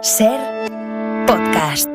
SER Podcast.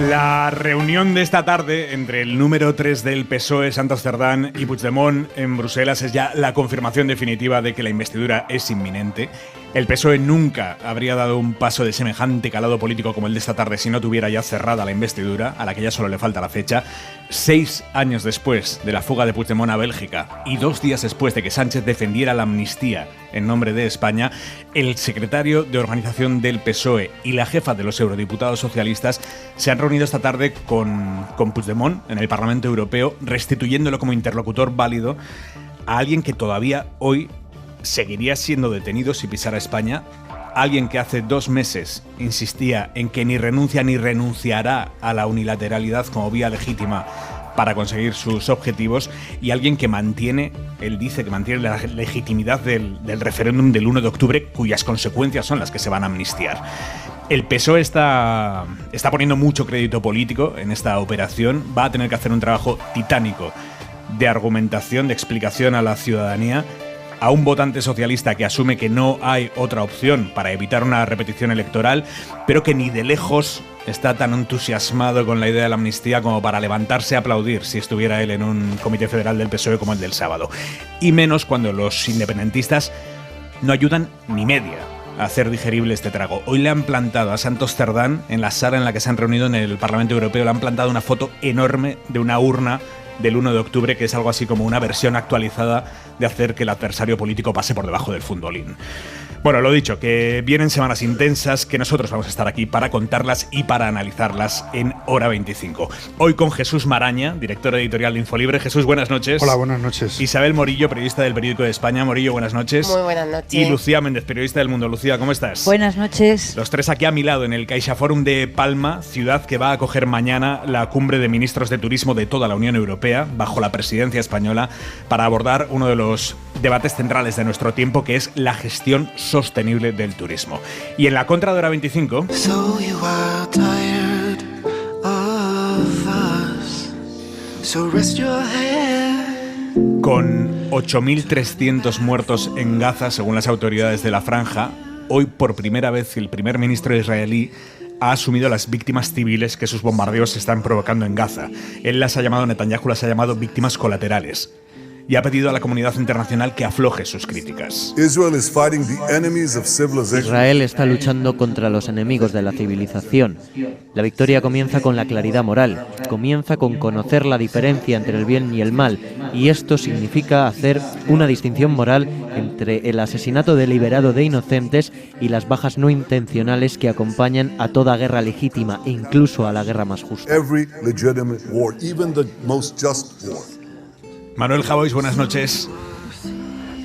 La reunión de esta tarde entre el número 3 del PSOE, Santos Cerdán, y Puigdemont en Bruselas es ya la confirmación definitiva de que la investidura es inminente. El PSOE nunca habría dado un paso de semejante calado político como el de esta tarde si no tuviera ya cerrada la investidura, a la que ya solo le falta la fecha. 6 años después de la fuga de Puigdemont a Bélgica y 2 días después de que Sánchez defendiera la amnistía en nombre de España, el secretario de organización del PSOE y la jefa de los eurodiputados socialistas se han reunido esta tarde con Puigdemont en el Parlamento Europeo, restituyéndolo como interlocutor válido a alguien que todavía hoy seguiría siendo detenido si pisara España, alguien que hace 2 meses insistía en que ni renuncia ni renunciará a la unilateralidad como vía legítima para conseguir sus objetivos, y alguien que mantiene, él dice que mantiene la legitimidad del referéndum del 1 de octubre, cuyas consecuencias son las que se van a amnistiar. El PSOE está poniendo mucho crédito político en esta operación, va a tener que hacer un trabajo titánico de argumentación, de explicación a la ciudadanía, a un votante socialista que asume que no hay otra opción para evitar una repetición electoral, pero que ni de lejos está tan entusiasmado con la idea de la amnistía como para levantarse a aplaudir si estuviera él en un comité federal del PSOE como el del sábado. Y menos cuando los independentistas no ayudan ni media a hacer digerible este trago. Hoy le han plantado a Santos Cerdán, en la sala en la que se han reunido en el Parlamento Europeo, le han plantado una foto enorme de una urna del 1 de octubre, que es algo así como una versión actualizada de hacer que el adversario político pase por debajo del fundolín. Bueno, lo dicho, que vienen semanas intensas, que nosotros vamos a estar aquí para contarlas y para analizarlas en Hora 25. Hoy con Jesús Maraña, director editorial de Infolibre. Jesús, buenas noches. Hola, buenas noches. Isabel Morillo, periodista del Periódico de España. Morillo, buenas noches. Muy buenas noches. Y Lucía Méndez, periodista del Mundo. Lucía, ¿cómo estás? Buenas noches. Los tres aquí a mi lado en el CaixaForum de Palma, ciudad que va a acoger mañana la cumbre de ministros de turismo de toda la Unión Europea, bajo la presidencia española, para abordar uno de los debates centrales de nuestro tiempo, que es la gestión sostenible del turismo. Y en la contra de Hora 25... So you are tired of us. So rest your head. Con 8.300 muertos en Gaza, según las autoridades de la franja, hoy por primera vez el primer ministro israelí ha asumido las víctimas civiles que sus bombardeos están provocando en Gaza. Él Netanyahu las ha llamado víctimas colaterales, y ha pedido a la comunidad internacional que afloje sus críticas. Israel está luchando contra los enemigos de la civilización. La victoria comienza con la claridad moral, comienza con conocer la diferencia entre el bien y el mal, y esto significa hacer una distinción moral entre el asesinato deliberado de inocentes y las bajas no intencionales que acompañan a toda guerra legítima, e incluso a la guerra más justa. Manuel Javois, buenas noches.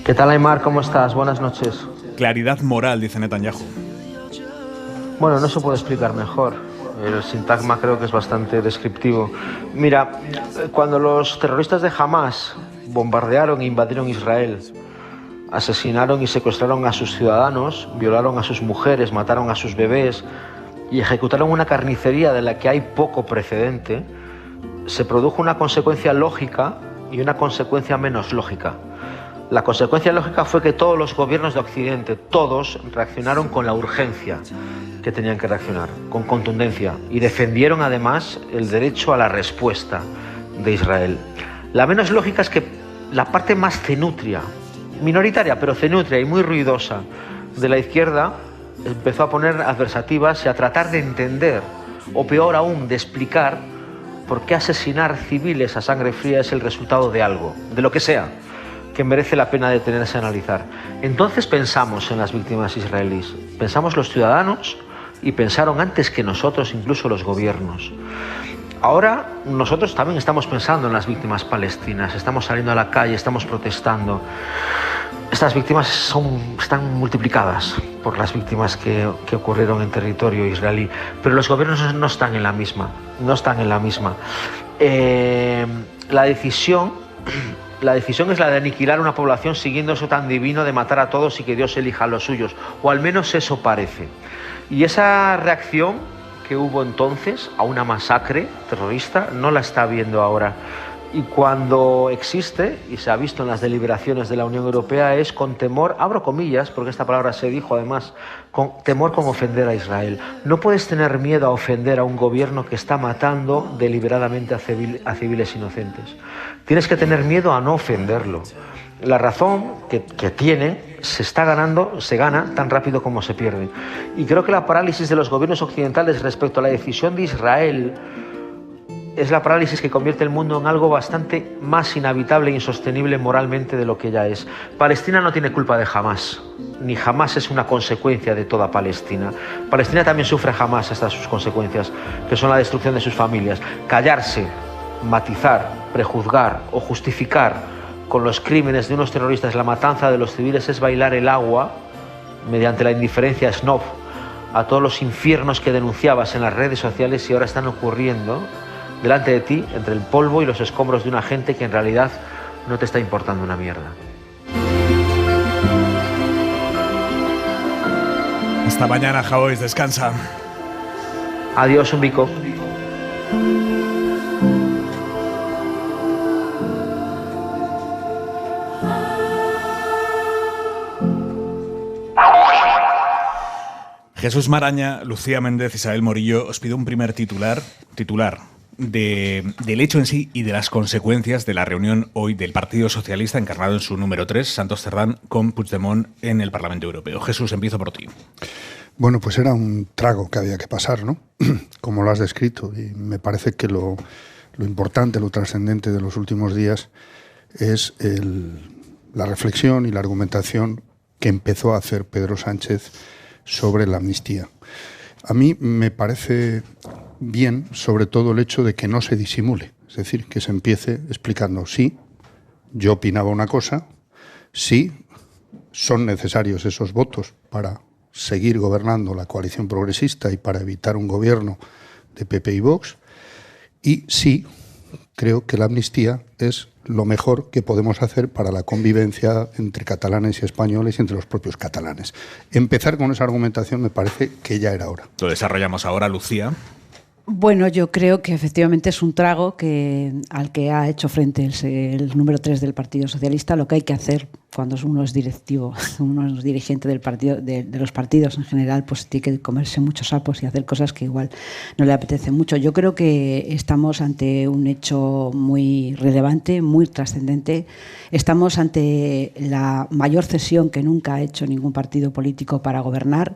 ¿Qué tal, Aymar? ¿Cómo estás? Buenas noches. Claridad moral, dice Netanyahu. Bueno, no se puede explicar mejor. El sintagma creo que es bastante descriptivo. Mira, cuando los terroristas de Hamas bombardearon e invadieron Israel, asesinaron y secuestraron a sus ciudadanos, violaron a sus mujeres, mataron a sus bebés y ejecutaron una carnicería de la que hay poco precedente, se produjo una consecuencia lógica y una consecuencia menos lógica. La consecuencia lógica fue que todos los gobiernos de Occidente, todos, reaccionaron con la urgencia que tenían que reaccionar, con contundencia, y defendieron además el derecho a la respuesta de Israel. La menos lógica es que la parte más cenutria, minoritaria pero cenutria y muy ruidosa de la izquierda, empezó a poner adversativas y a tratar de entender, o peor aún, de explicar por qué asesinar civiles a sangre fría es el resultado de algo, de lo que sea, que merece la pena detenerse a analizar. Entonces pensamos en las víctimas israelíes, pensamos los ciudadanos y pensaron antes que nosotros incluso los gobiernos. Ahora nosotros también estamos pensando en las víctimas palestinas, estamos saliendo a la calle, estamos protestando. Estas víctimas están multiplicadas por las víctimas que ocurrieron en territorio israelí, pero los gobiernos no están en la misma, La decisión es la de aniquilar una población siguiendo eso tan divino de matar a todos y que Dios elija a los suyos, o al menos eso parece. Y esa reacción que hubo entonces a una masacre terrorista no la está viendo ahora Y cuando existe, y se ha visto en las deliberaciones de la Unión Europea, es con temor, abro comillas, porque esta palabra se dijo además, con temor con ofender a Israel. No puedes tener miedo a ofender a un gobierno que está matando deliberadamente a civiles inocentes. Tienes que tener miedo a no ofenderlo. La razón que tiene se gana tan rápido como se pierde. Y creo que la parálisis de los gobiernos occidentales respecto a la decisión de Israel es la parálisis que convierte el mundo en algo bastante más inhabitable e insostenible moralmente de lo que ya es. Palestina no tiene culpa de Hamás, ni Hamás es una consecuencia de toda Palestina. Palestina también sufre Hamás hasta sus consecuencias, que son la destrucción de sus familias. Callarse, matizar, prejuzgar o justificar con los crímenes de unos terroristas la matanza de los civiles es bailar el agua mediante la indiferencia snob a todos los infiernos que denunciabas en las redes sociales y ahora están ocurriendo delante de ti, entre el polvo y los escombros de una gente que en realidad no te está importando una mierda. Hasta mañana, Javois, descansa. Adiós, un bico. Jesús Maraña, Lucía Méndez, Isabel Morillo, os pido un primer titular del hecho en sí y de las consecuencias de la reunión hoy del Partido Socialista encarnado en su número 3, Santos Cerdán, con Puigdemont en el Parlamento Europeo. Jesús, empiezo por ti. Bueno, pues era un trago que había que pasar, ¿no? Como lo has descrito. Y me parece que lo importante, lo trascendente de los últimos días es la reflexión y la argumentación que empezó a hacer Pedro Sánchez sobre la amnistía. A mí me parece bien, sobre todo, el hecho de que no se disimule. Es decir, que se empiece explicando, sí, yo opinaba una cosa, sí, son necesarios esos votos para seguir gobernando la coalición progresista y para evitar un gobierno de PP y Vox, y sí, creo que la amnistía es lo mejor que podemos hacer para la convivencia entre catalanes y españoles y entre los propios catalanes. Empezar con esa argumentación me parece que ya era hora. Lo desarrollamos ahora, Lucía. Bueno, yo creo que efectivamente es un trago al que ha hecho frente el número 3 del Partido Socialista. Lo que hay que hacer cuando uno es directivo, uno es dirigente del partido, de los partidos en general, pues tiene que comerse muchos sapos y hacer cosas que igual no le apetecen mucho. Yo creo que estamos ante un hecho muy relevante, muy trascendente. Estamos ante la mayor cesión que nunca ha hecho ningún partido político para gobernar.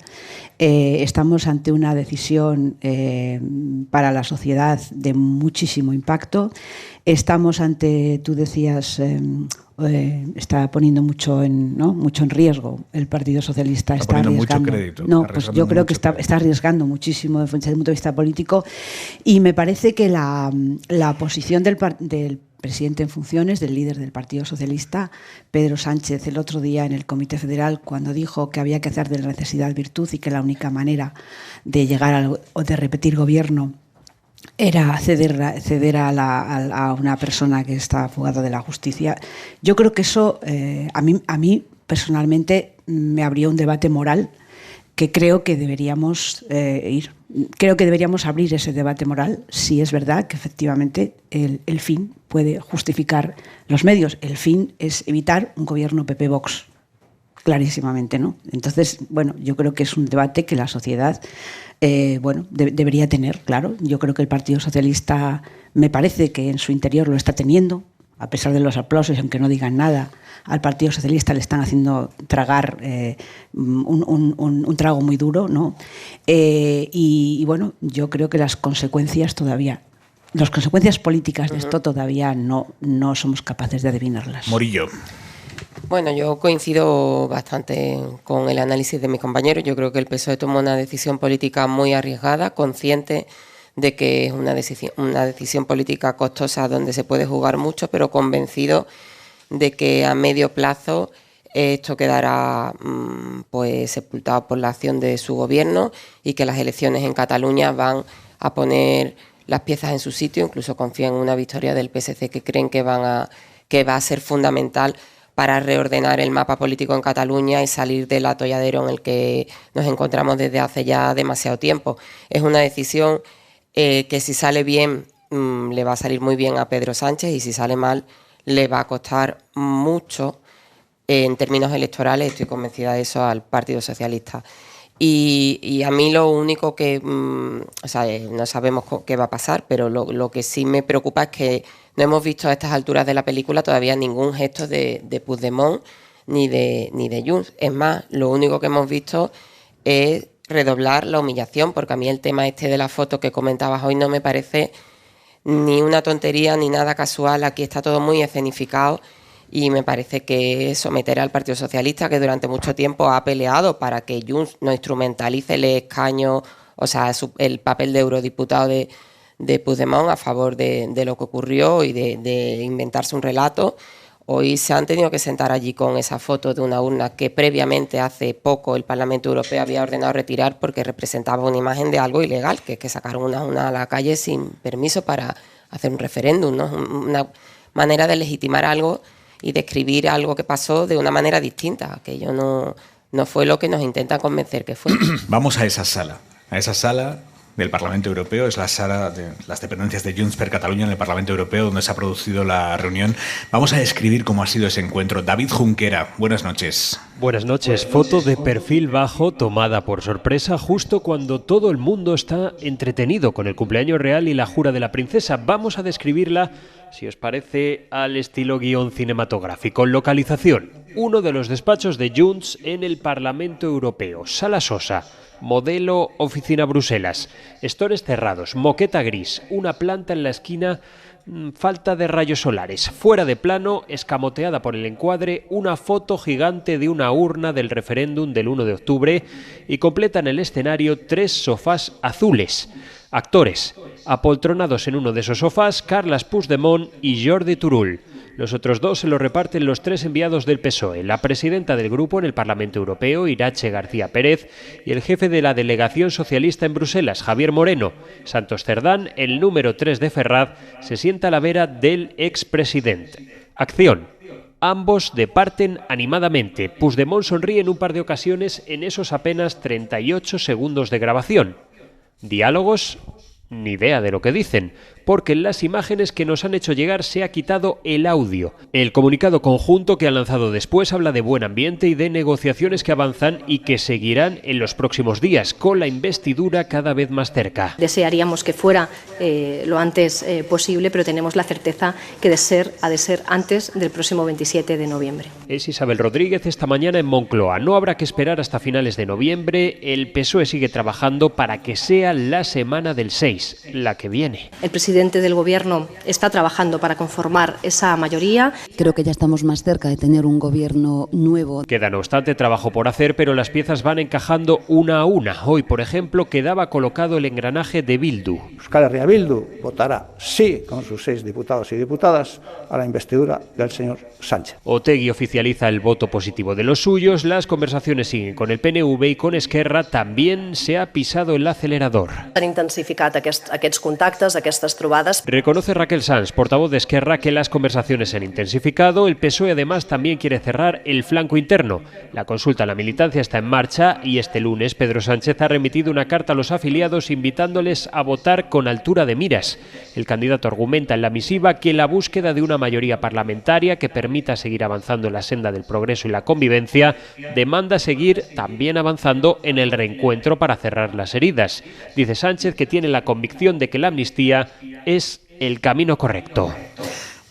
Estamos ante una decisión para la sociedad de muchísimo impacto. Estamos ante, tú decías, está poniendo mucho en riesgo el Partido Socialista. Está arriesgando mucho crédito. No, pues yo creo que está arriesgando muchísimo desde el punto de vista político, y me parece que la posición del presidente en funciones, del líder del Partido Socialista, Pedro Sánchez, el otro día en el Comité Federal, cuando dijo que había que hacer de la necesidad virtud y que la única manera de llegar o de repetir gobierno era ceder a una persona que está fugada de la justicia. Yo creo que eso a mí personalmente me abrió un debate moral que creo que deberíamos Creo que deberíamos abrir ese debate moral si es verdad que efectivamente el fin puede justificar los medios. El fin es evitar un gobierno PP-Vox, clarísimamente, ¿no? Entonces, bueno, yo creo que es un debate que la sociedad debería tener, claro. Yo creo que el Partido Socialista me parece que en su interior lo está teniendo, a pesar de los aplausos, aunque no digan nada. Al Partido Socialista le están haciendo tragar un trago muy duro, ¿no? Y bueno, yo creo que las consecuencias políticas de esto todavía no somos capaces de adivinarlas. Morillo. Bueno, yo coincido bastante con el análisis de mi compañero. Yo creo que el PSOE tomó una decisión política muy arriesgada, consciente de que es una decisión política costosa donde se puede jugar mucho, pero convencido de que a medio plazo esto quedará pues sepultado por la acción de su gobierno y que las elecciones en Cataluña van a poner las piezas en su sitio. Incluso confían en una victoria del PSC que creen que va a ser fundamental para reordenar el mapa político en Cataluña y salir del atolladero en el que nos encontramos desde hace ya demasiado tiempo. Es una decisión que si sale bien le va a salir muy bien a Pedro Sánchez y si sale mal le va a costar mucho en términos electorales, estoy convencida de eso, al Partido Socialista. Y a mí lo único que, no sabemos qué va a pasar, pero lo que sí me preocupa es que no hemos visto a estas alturas de la película todavía ningún gesto de Puigdemont ni de Junts. Es más, lo único que hemos visto es redoblar la humillación, porque a mí el tema de la foto que comentabas hoy no me parece ni una tontería ni nada casual. Aquí está todo muy escenificado y me parece que someter al Partido Socialista, que durante mucho tiempo ha peleado para que Junts no instrumentalice el escaño, el papel de eurodiputado de Puigdemont a favor de lo que ocurrió y de inventarse un relato. Hoy se han tenido que sentar allí con esa foto de una urna que previamente, hace poco, el Parlamento Europeo había ordenado retirar porque representaba una imagen de algo ilegal, que es que sacaron una urna a la calle sin permiso para hacer un referéndum, ¿no? Una manera de legitimar algo y describir algo que pasó de una manera distinta. Aquello no fue lo que nos intentan convencer que fue. Vamos a esa sala del Parlamento Europeo, es la sala de las dependencias de Junts per Catalunya en el Parlamento Europeo, donde se ha producido la reunión. Vamos a describir cómo ha sido ese encuentro. David Junquera, buenas noches. Buenas noches. Foto de perfil bajo tomada por sorpresa justo cuando todo el mundo está entretenido con el cumpleaños real y la jura de la princesa. Vamos a describirla, si os parece, al estilo guión cinematográfico. Localización: uno de los despachos de Junts en el Parlamento Europeo. Sala Sosa. Modelo oficina Bruselas. Estores cerrados, moqueta gris, una planta en la esquina, falta de rayos solares. Fuera de plano, escamoteada por el encuadre, una foto gigante de una urna del referéndum del 1 de octubre y completan el escenario 3 sofás azules. Actores, apoltronados en uno de esos sofás, Carles Puigdemont y Jordi Turull. Los otros dos se lo reparten los 3 enviados del PSOE, la presidenta del grupo en el Parlamento Europeo, Irache García Pérez, y el jefe de la delegación socialista en Bruselas, Javier Moreno. Santos Cerdán, el número 3 de Ferraz, se sienta a la vera del expresidente. Acción. Ambos departen animadamente. Puigdemont sonríe en un par de ocasiones en esos apenas 38 segundos de grabación. Diálogos, ni idea de lo que dicen, porque en las imágenes que nos han hecho llegar se ha quitado el audio. El comunicado conjunto que han lanzado después habla de buen ambiente y de negociaciones que avanzan y que seguirán en los próximos días, con la investidura cada vez más cerca. Desearíamos que fuera lo antes posible, pero tenemos la certeza que ha de ser antes del próximo 27 de noviembre. Es Isabel Rodríguez esta mañana en Moncloa. No habrá que esperar hasta finales de noviembre. El PSOE sigue trabajando para que sea la semana del 6, la que viene. El presidente del Gobierno está trabajando para conformar esa mayoría. Creo que ya estamos más cerca de tener un gobierno nuevo. Queda, no obstante, trabajo por hacer, pero las piezas van encajando una a una. Hoy, por ejemplo, quedaba colocado el engranaje de Bildu. Euskal Herria Bildu votará sí, con sus 6 diputados y diputadas, a la investidura del señor Sánchez. Otegi oficializa el voto positivo de los suyos. Las conversaciones siguen con el PNV y con Esquerra también se ha pisado el acelerador. Han intensificat aquests contactes, aquestes trobades. Reconoce Raquel Sanz, portavoz de Esquerra, que las conversaciones se han intensificado. El PSOE además también quiere cerrar el flanco interno. La consulta a la militancia está en marcha y este lunes Pedro Sánchez ha remitido una carta a los afiliados invitándoles a votar con altura de miras. El candidato argumenta en la misiva que la búsqueda de una mayoría parlamentaria que permita seguir avanzando en la senda del progreso y la convivencia demanda seguir también avanzando en el reencuentro para cerrar las heridas. Dice Sánchez que tiene la convicción de que la amnistía es el camino correcto.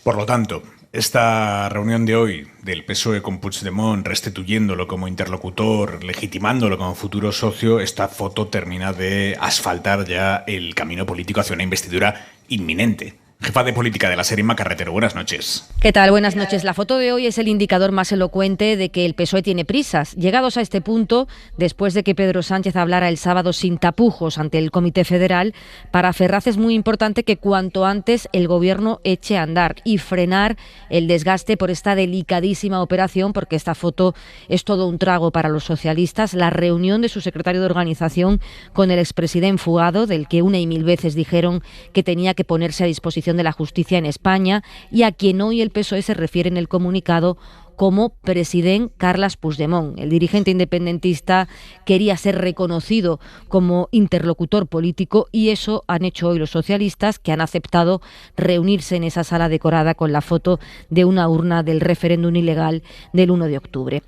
Por lo tanto, esta reunión de hoy del PSOE con Puigdemont, restituyéndolo como interlocutor, legitimándolo como futuro socio, esta foto termina de asfaltar ya el camino político hacia una investidura inminente. Jefa de política de la serie Macarretero, buenas noches. ¿Qué tal? Buenas noches. La foto de hoy es el indicador más elocuente de que el PSOE tiene prisas. Llegados a este punto, después de que Pedro Sánchez hablara el sábado sin tapujos ante el Comité Federal, para Ferraz es muy importante que cuanto antes el Gobierno eche a andar y frenar el desgaste por esta delicadísima operación, porque esta foto es todo un trago para los socialistas. La reunión de su secretario de organización con el expresidente fugado, del que una y mil veces dijeron que tenía que ponerse a disposición de la justicia en España y a quien hoy el PSOE se refiere en el comunicado como president Carles Puigdemont. El dirigente independentista quería ser reconocido como interlocutor político y eso han hecho hoy los socialistas, que han aceptado reunirse en esa sala decorada con la foto de una urna del referéndum ilegal del 1 de octubre.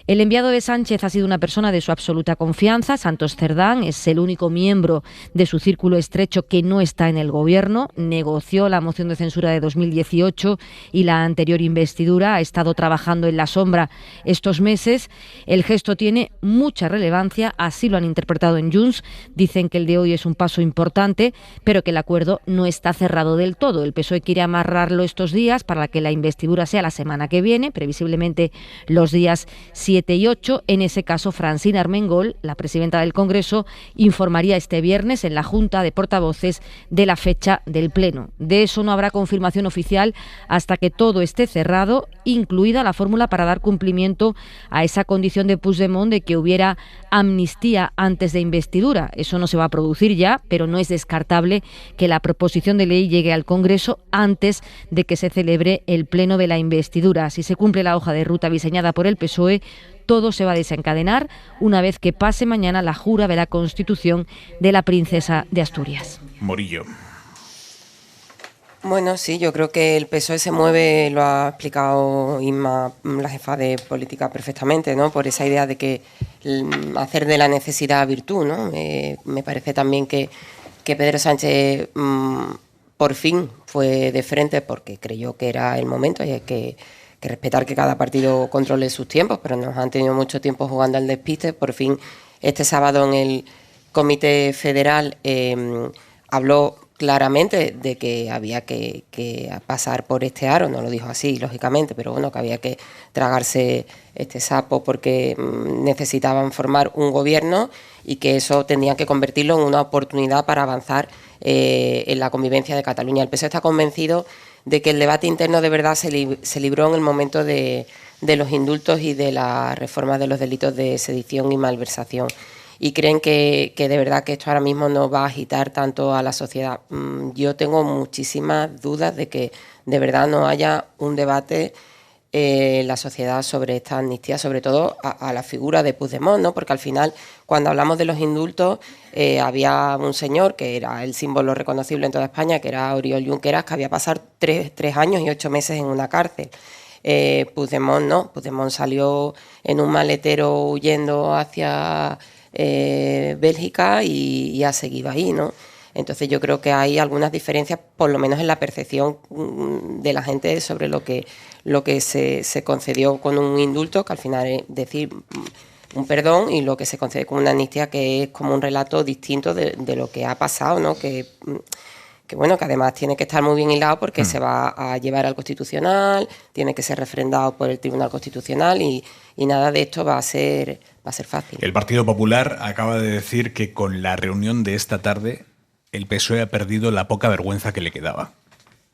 El enviado de Sánchez ha sido una persona de su absoluta confianza. Santos Cerdán es el único miembro de su círculo estrecho que no está en el gobierno. Negoció la moción de censura de 2018 y la anterior investidura. Ha estado trabajando en la sombra estos meses. El gesto tiene mucha relevancia, así lo han interpretado en Junts. Dicen que el de hoy es un paso importante, pero que el acuerdo no está cerrado del todo. El PSOE quiere amarrarlo estos días para que la investidura sea la semana que viene, previsiblemente los días 7 y 8. En ese caso, Francina Armengol, la presidenta del Congreso, informaría este viernes en la Junta de Portavoces de la fecha del Pleno. De eso no habrá confirmación oficial hasta que todo esté cerrado, incluida la fórmula para dar cumplimiento a esa condición de Puigdemont de que hubiera amnistía antes de investidura. Eso no se va a producir ya, pero no es descartable que la proposición de ley llegue al Congreso antes de que se celebre el Pleno de la investidura. Si se cumple la hoja de ruta diseñada por el PSOE, todo se va a desencadenar una vez que pase mañana la jura de la Constitución de la princesa de Asturias. Morillo. Bueno, sí, yo creo que el PSOE se mueve, lo ha explicado Inma, la jefa de política, perfectamente, ¿no? Por esa idea de que hacer de la necesidad virtud, ¿no? Me parece también que Pedro Sánchez por fin fue de frente porque creyó que era el momento y hay que respetar que cada partido controle sus tiempos, pero nos han tenido mucho tiempo jugando al despiste. Por fin, este sábado en el Comité Federal habló claramente de que había que pasar por este aro, no lo dijo así, lógicamente, pero bueno, que había que tragarse este sapo porque necesitaban formar un gobierno y que eso tenían que convertirlo en una oportunidad para avanzar en la convivencia de Cataluña. El PSOE está convencido de que el debate interno de verdad se libró en el momento de los indultos y de la reforma de los delitos de sedición y malversación. Y creen que de verdad que esto ahora mismo no va a agitar tanto a la sociedad. Yo tengo muchísimas dudas de que de verdad no haya un debate en la sociedad sobre esta amnistía, sobre todo a la figura de Puigdemont, ¿no? Porque al final, cuando hablamos de los indultos, había un señor que era el símbolo reconocible en toda España, que era Oriol Junqueras, que había pasado 3 años y 8 meses en una cárcel. Puigdemont no, Puigdemont salió en un maletero huyendo hacia Bélgica y ha seguido ahí, ¿no? Entonces yo creo que hay algunas diferencias, por lo menos en la percepción de la gente sobre lo que se concedió con un indulto, que al final es decir un perdón, y lo que se concede con una amnistía, que es como un relato distinto de lo que ha pasado, ¿no? Que bueno, que además tiene que estar muy bien hilado porque se va a llevar al Constitucional, tiene que ser refrendado por el Tribunal Constitucional y nada de esto va a ser fácil. El Partido Popular acaba de decir que con la reunión de esta tarde el PSOE ha perdido la poca vergüenza que le quedaba.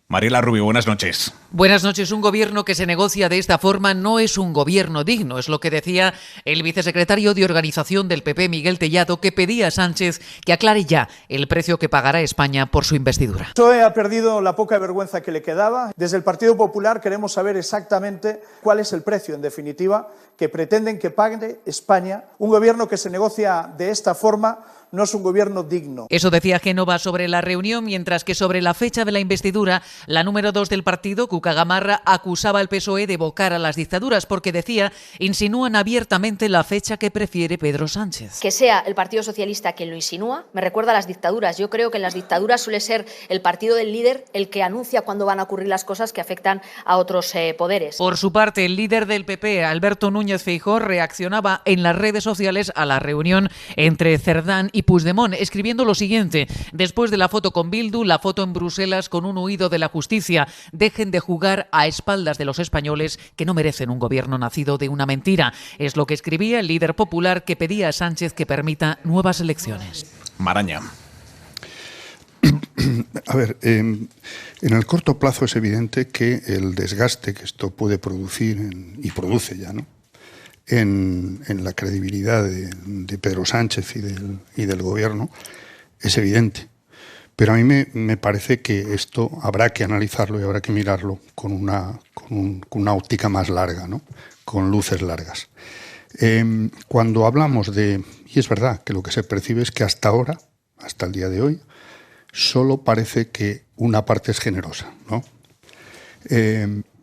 Mariela Rubio, buenas noches. Buenas noches. Un gobierno que se negocia de esta forma no es un gobierno digno, es lo que decía el vicesecretario de Organización del PP, Miguel Tellado, que pedía a Sánchez que aclare ya el precio que pagará España por su investidura. El PSOE ha perdido la poca vergüenza que le quedaba. Desde el Partido Popular queremos saber exactamente cuál es el precio, en definitiva, que pretenden que pague España. Un gobierno que se negocia de esta forma no es un gobierno digno. Eso decía Génova sobre la reunión, mientras que sobre la fecha de la investidura, la número 2 del partido, Cuca Gamarra, acusaba al PSOE de evocar a las dictaduras porque decía, insinúan abiertamente la fecha que prefiere Pedro Sánchez. Que sea el Partido Socialista quien lo insinúa, me recuerda a las dictaduras. Yo creo que en las dictaduras suele ser el partido del líder el que anuncia cuándo van a ocurrir las cosas que afectan a otros poderes. Por su parte, el líder del PP, Alberto Núñez Feijóo, reaccionaba en las redes sociales a la reunión entre Cerdán y Puigdemont, escribiendo lo siguiente: después de la foto con Bildu, la foto en Bruselas con un huido de la justicia. Dejen de jugar a espaldas de los españoles, que no merecen un gobierno nacido de una mentira. Es lo que escribía el líder popular, que pedía a Sánchez que permita nuevas elecciones. Maraña. A ver, en el corto plazo es evidente que el desgaste que esto puede producir, y produce ya, ¿no?, en la credibilidad de Pedro Sánchez y del gobierno, es evidente. Pero a mí me parece que esto habrá que analizarlo y habrá que mirarlo con una óptica más larga, ¿no? Con luces largas. Cuando hablamos de... Y es verdad que lo que se percibe es que hasta ahora, hasta el día de hoy, solo parece que una parte es generosa, ¿no?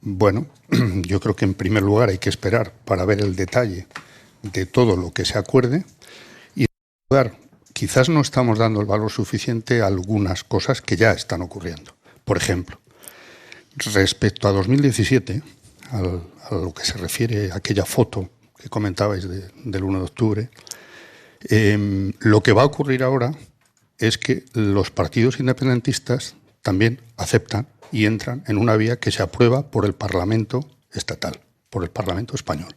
Bueno, yo creo que en primer lugar hay que esperar para ver el detalle de todo lo que se acuerde y en segundo lugar, quizás no estamos dando el valor suficiente a algunas cosas que ya están ocurriendo. Por ejemplo, respecto a 2017, a lo que se refiere a aquella foto que comentabais del 1 de octubre, lo que va a ocurrir ahora es que los partidos independentistas también aceptan y entran en una vía que se aprueba por el Parlamento estatal, por el Parlamento español.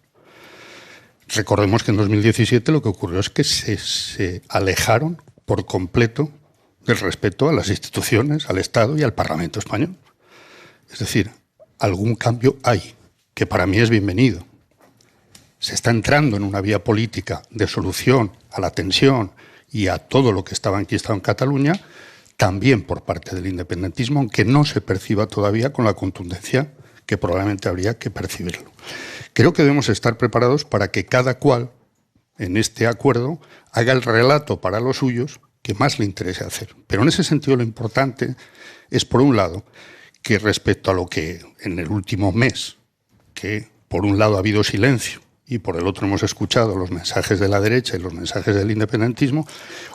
Recordemos que en 2017 lo que ocurrió es que se alejaron por completo del respeto a las instituciones, al Estado y al Parlamento español. Es decir, algún cambio hay, que para mí es bienvenido. Se está entrando en una vía política de solución a la tensión y a todo lo que estaba enquistado en Cataluña, también por parte del independentismo, aunque no se perciba todavía con la contundencia que probablemente habría que percibirlo. Creo que debemos estar preparados para que cada cual, en este acuerdo, haga el relato para los suyos que más le interese hacer. Pero en ese sentido lo importante es, por un lado, que respecto a lo que en el último mes, que por un lado ha habido silencio y por el otro hemos escuchado los mensajes de la derecha y los mensajes del independentismo,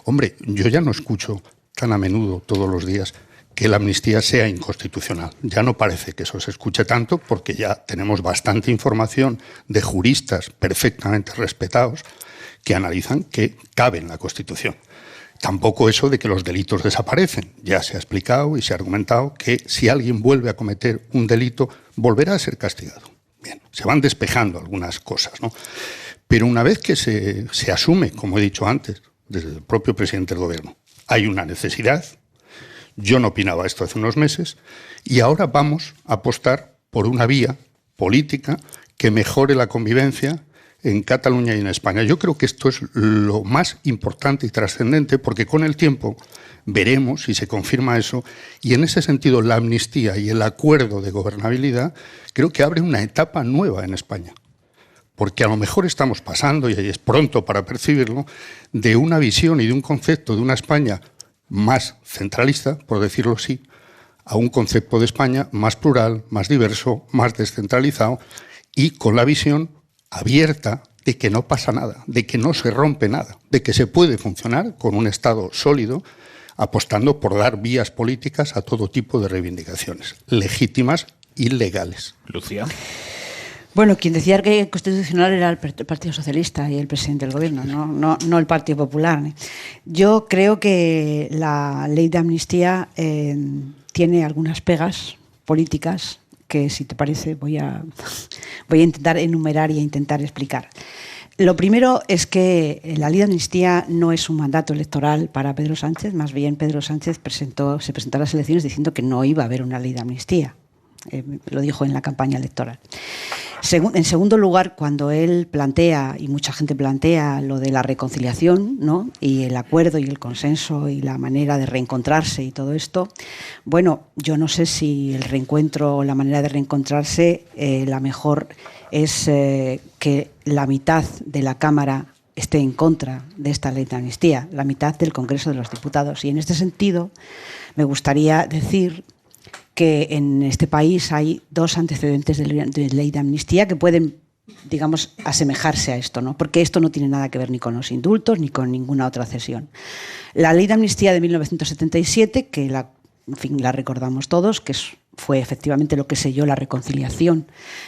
hombre, yo ya no escucho tan a menudo, todos los días, que la amnistía sea inconstitucional. Ya no parece que eso se escuche tanto porque ya tenemos bastante información de juristas perfectamente respetados que analizan que cabe en la Constitución. Tampoco eso de que los delitos desaparecen. Ya se ha explicado y se ha argumentado que si alguien vuelve a cometer un delito, volverá a ser castigado. Bien, se van despejando algunas cosas, ¿no? Pero una vez que se asume, como he dicho antes, desde el propio presidente del Gobierno, hay una necesidad. Yo no opinaba esto hace unos meses y ahora vamos a apostar por una vía política que mejore la convivencia en Cataluña y en España. Yo creo que esto es lo más importante y trascendente porque con el tiempo veremos si se confirma eso y en ese sentido la amnistía y el acuerdo de gobernabilidad creo que abre una etapa nueva en España. Porque a lo mejor estamos pasando, y es pronto para percibirlo, de una visión y de un concepto de una España más centralista, por decirlo así, a un concepto de España más plural, más diverso, más descentralizado y con la visión abierta de que no pasa nada, de que no se rompe nada, de que se puede funcionar con un Estado sólido, apostando por dar vías políticas a todo tipo de reivindicaciones, legítimas y legales. Lucía. Bueno, quien decía que constitucional era el Partido Socialista y el presidente del Gobierno, no el Partido Popular. Yo creo que la ley de amnistía tiene algunas pegas políticas que, si te parece, voy a intentar enumerar y a intentar explicar. Lo primero es que la ley de amnistía no es un mandato electoral para Pedro Sánchez, más bien Pedro Sánchez se presentó a las elecciones diciendo que no iba a haber una ley de amnistía. Lo dijo en la campaña electoral. En segundo lugar, cuando él plantea, y mucha gente plantea, lo de la reconciliación, ¿no? Y el acuerdo y el consenso y la manera de reencontrarse y todo esto, bueno, yo no sé si el reencuentro o la manera de reencontrarse, la mejor es que la mitad de la Cámara esté en contra de esta ley de amnistía, la mitad del Congreso de los Diputados. Y en este sentido, me gustaría decir que en este país hay dos antecedentes de ley de amnistía que pueden, digamos, asemejarse a esto, ¿no? Porque esto no tiene nada que ver ni con los indultos ni con ninguna otra cesión. La ley de amnistía de 1977, que la recordamos todos, que fue efectivamente lo que selló la reconciliación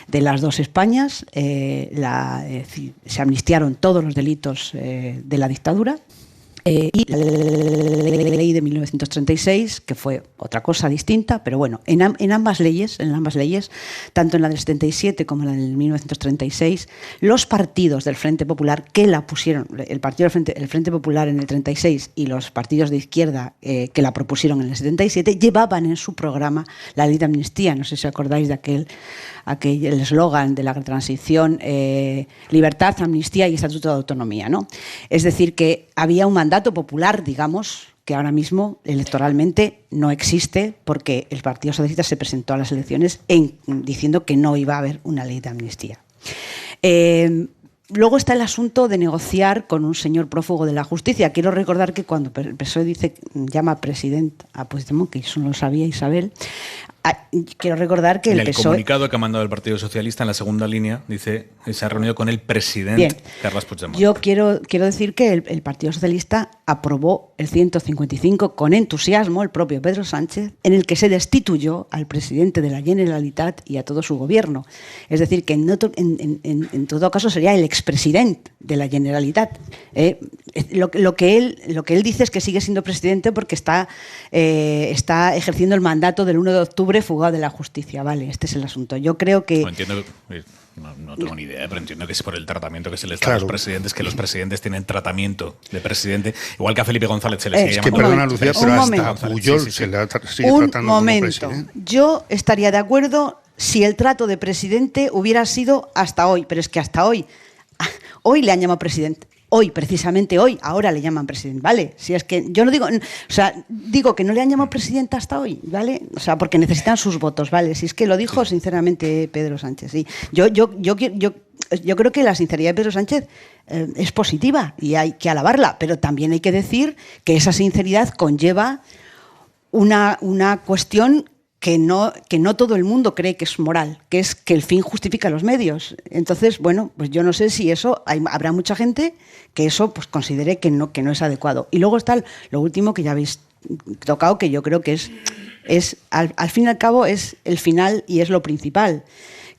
de las dos Españas, se amnistiaron todos los delitos de la dictadura. Y la ley de 1936, que fue otra cosa distinta, pero bueno, en ambas leyes, tanto en la del 77 como en la del 1936, los partidos del Frente Popular que la pusieron, el Frente Popular en el 36 y los partidos de izquierda que la propusieron en el 77, llevaban en su programa la ley de amnistía. No sé si acordáis de aquel eslogan de la transición, libertad, amnistía y estatuto de autonomía, ¿no? Es decir, que había un mandato popular, digamos, que ahora mismo electoralmente no existe, porque el Partido Socialista se presentó a las elecciones diciendo que no iba a haber una ley de amnistía. Luego está el asunto de negociar con un señor prófugo de la justicia. Quiero recordar que cuando el PSOE llama presidente a Puigdemont, que eso no lo sabía Isabel, quiero recordar que el PSOE... En el comunicado que ha mandado el Partido Socialista, en la segunda línea, dice que se ha reunido con el presidente Carles Puigdemont. Yo quiero decir que el Partido Socialista aprobó el 155 con entusiasmo, el propio Pedro Sánchez, en el que se destituyó al presidente de la Generalitat y a todo su gobierno. Es decir, que en todo caso sería el expresidente de la Generalitat. Lo que él dice es que sigue siendo presidente porque está ejerciendo el mandato del 1 de octubre fugado de la justicia. Vale, este es el asunto. Yo creo que... No tengo ni idea, pero entiendo que es por el tratamiento que se les da a los presidentes, que los presidentes tienen tratamiento de presidente, igual que a Felipe González se le sigue llamando. Perdona, Lucía, pero hasta Pujol se le sigue tratando como presidente. Yo estaría de acuerdo si el trato de presidente hubiera sido hasta hoy, pero es que hasta hoy le han llamado presidente. Hoy, precisamente hoy, ahora le llaman presidente, ¿vale? Si es que yo no digo, o sea, digo que no le han llamado presidente hasta hoy, ¿vale? O sea, porque necesitan sus votos, ¿vale? Si es que lo dijo sinceramente Pedro Sánchez, sí. Yo creo que la sinceridad de Pedro Sánchez es positiva y hay que alabarla, pero también hay que decir que esa sinceridad conlleva una cuestión que no todo el mundo cree que es moral, que es que el fin justifica los medios. Entonces, bueno, pues yo no sé si eso, habrá mucha gente que eso pues considere que no es adecuado. Y luego está lo último que ya habéis tocado, que yo creo que es al fin y al cabo es el final y es lo principal,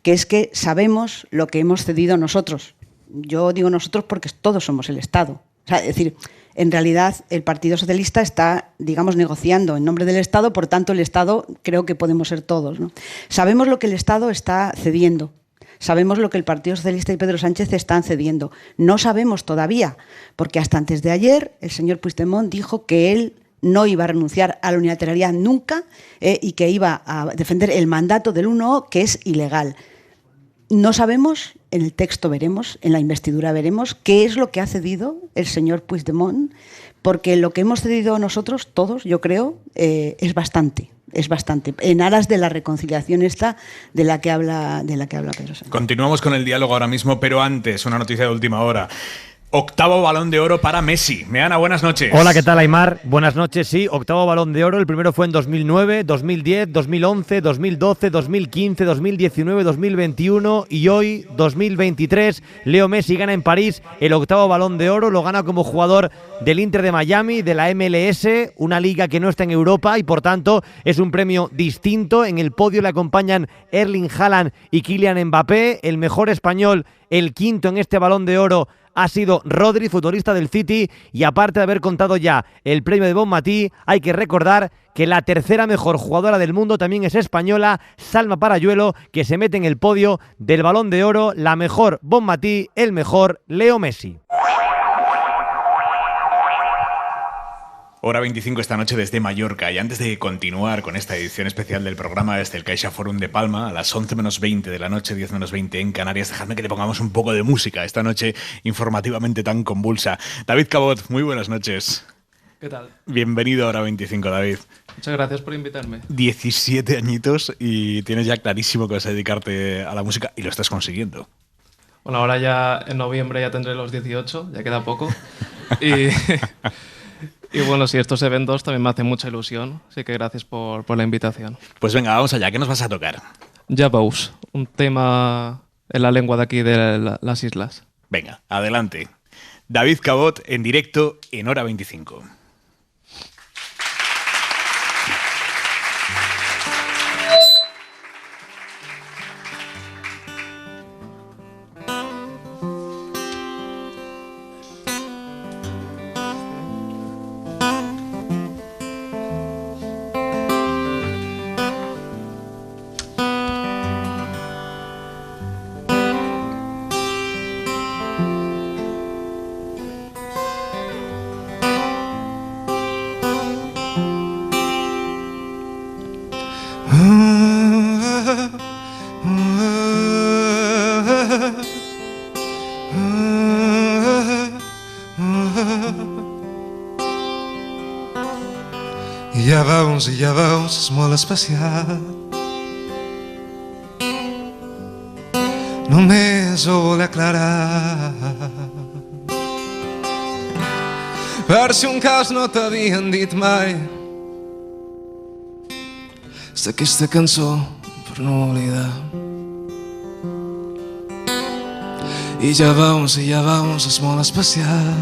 que es que sabemos lo que hemos cedido nosotros. Yo digo nosotros porque todos somos el Estado. O sea, es decir, en realidad el Partido Socialista está, digamos, negociando en nombre del Estado, por tanto el Estado creo que podemos ser todos, ¿no? Sabemos lo que el Estado está cediendo, sabemos lo que el Partido Socialista y Pedro Sánchez están cediendo. No sabemos todavía, porque hasta antes de ayer el señor Puigdemont dijo que él no iba a renunciar a la unilateralidad nunca y que iba a defender el mandato del 1O, que es ilegal. No sabemos, en el texto veremos, en la investidura veremos, qué es lo que ha cedido el señor Puigdemont, porque lo que hemos cedido nosotros, todos, yo creo, es bastante, en aras de la reconciliación esta de la que habla Pedro Sánchez. Continuamos con el diálogo ahora mismo, pero antes, una noticia de última hora. Octavo Balón de Oro para Messi. Meana, buenas noches. Hola, ¿qué tal, Aimar? Buenas noches, sí, octavo Balón de Oro. El primero fue en 2009, 2010, 2011, 2012, 2015, 2019, 2021 y hoy, 2023. Leo Messi gana en París el octavo Balón de Oro. Lo gana como jugador del Inter de Miami, de la MLS, una liga que no está en Europa y por tanto es un premio distinto. En el podio le acompañan Erling Haaland y Kylian Mbappé. El mejor español, el quinto en este Balón de Oro, ha sido Rodri, futbolista del City, y aparte de haber contado ya el premio de Bonmatí, hay que recordar que la tercera mejor jugadora del mundo también es española, Salma Parayuelo, que se mete en el podio del Balón de Oro, la mejor Bonmatí, el mejor Leo Messi. Hora 25 esta noche desde Mallorca, y antes de continuar con esta edición especial del programa desde el Caixa Forum de Palma, a las 11 menos 20 de la noche, 10 menos 20 en Canarias, dejadme que le pongamos un poco de música esta noche informativamente tan convulsa. David Cabot, muy buenas noches. ¿Qué tal? Bienvenido a Hora 25, David. Muchas gracias por invitarme. 17 añitos y tienes ya clarísimo que vas a dedicarte a la música y lo estás consiguiendo. Bueno, ahora ya en noviembre ya tendré los 18, ya queda poco. Y bueno, sí, estos eventos también me hacen mucha ilusión, así que gracias por la invitación. Pues venga, vamos allá, ¿qué nos vas a tocar? Jabous, un tema en la lengua de aquí de las islas. Venga, adelante. David Cabot en directo en Hora 25. I ja veus, és molt especial. Només ho vull aclarar, per si un cas no t'havien dit mai. És aquesta cançó per no oblidar. I ja veus, és molt especial.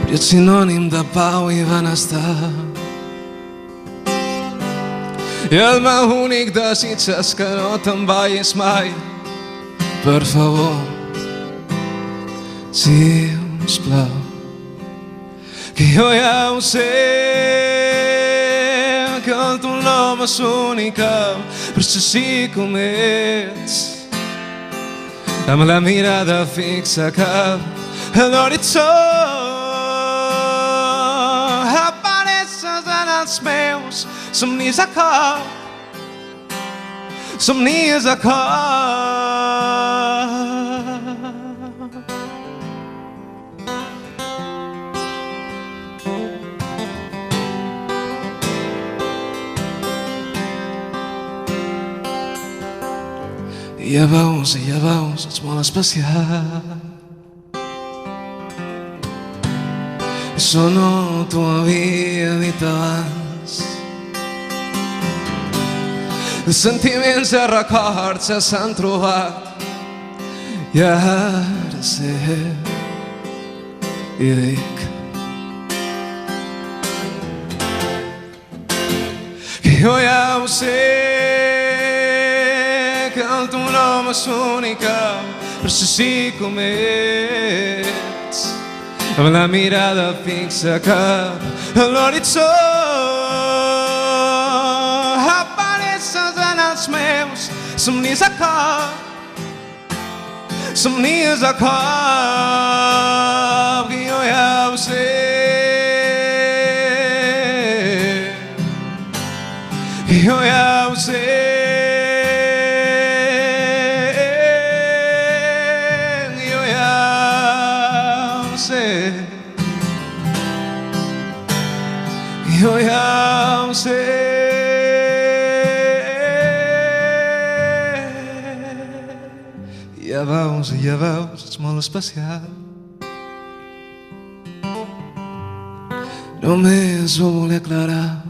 I ets sinònim de pau i benestar. I el meu únic desig és que no te'n vagis mai. Per favor, sisplau, que jo ja ho sé, que el teu nom és únic, per ser així com ets, amb la mirada fixa cap a l'horitzó. Apareixes en els meus somnis a cor, somnis a cor. I ja veus, és molt especial. Això no t'ho havia dit abans. Els sentiments i records ja s'han trobat. I ara sé i dic que jo ja ho sé, que el teu nom és únic, per ser així com ets, amb la mirada fixa cap a l'horitzó. Apareixes en els meus somnis a cor, somnis a cor, que jo ja ho sé, que jo ja ho sé. Jo ja ho sé. Ja veus, és molt especial. Només ho volia aclarar,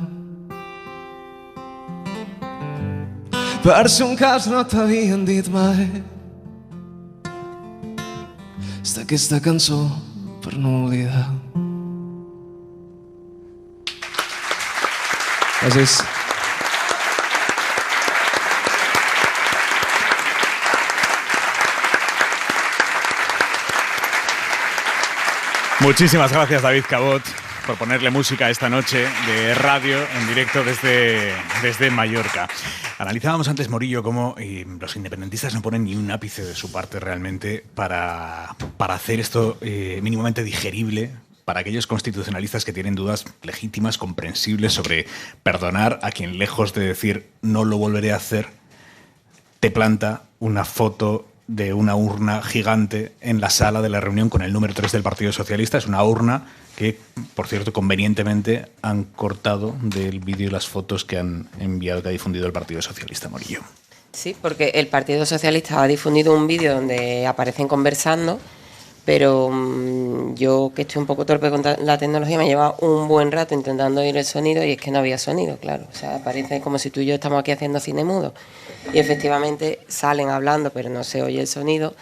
per si un cas no t'havien dit mai. És d'aquesta cançó per no oblidar. Gràcies. Muchísimas gracias, David Cabot, por ponerle música esta noche de radio en directo desde Mallorca. Analizábamos antes, Morillo, cómo los independentistas no ponen ni un ápice de su parte realmente para hacer esto mínimamente digerible para aquellos constitucionalistas que tienen dudas legítimas, comprensibles sobre perdonar a quien, lejos de decir no lo volveré a hacer, te planta una foto de una urna gigante en la sala de la reunión con el número 3 del Partido Socialista. Es una urna que, por cierto, convenientemente han cortado del vídeo las fotos que han enviado, que ha difundido el Partido Socialista, Morillo. Sí, porque el Partido Socialista ha difundido un vídeo donde aparecen conversando, pero yo, que estoy un poco torpe con la tecnología, me lleva un buen rato intentando oír el sonido y es que no había sonido, claro. O sea, parece como si tú y yo estamos aquí haciendo cine mudo. Y efectivamente salen hablando, pero no se oye el sonido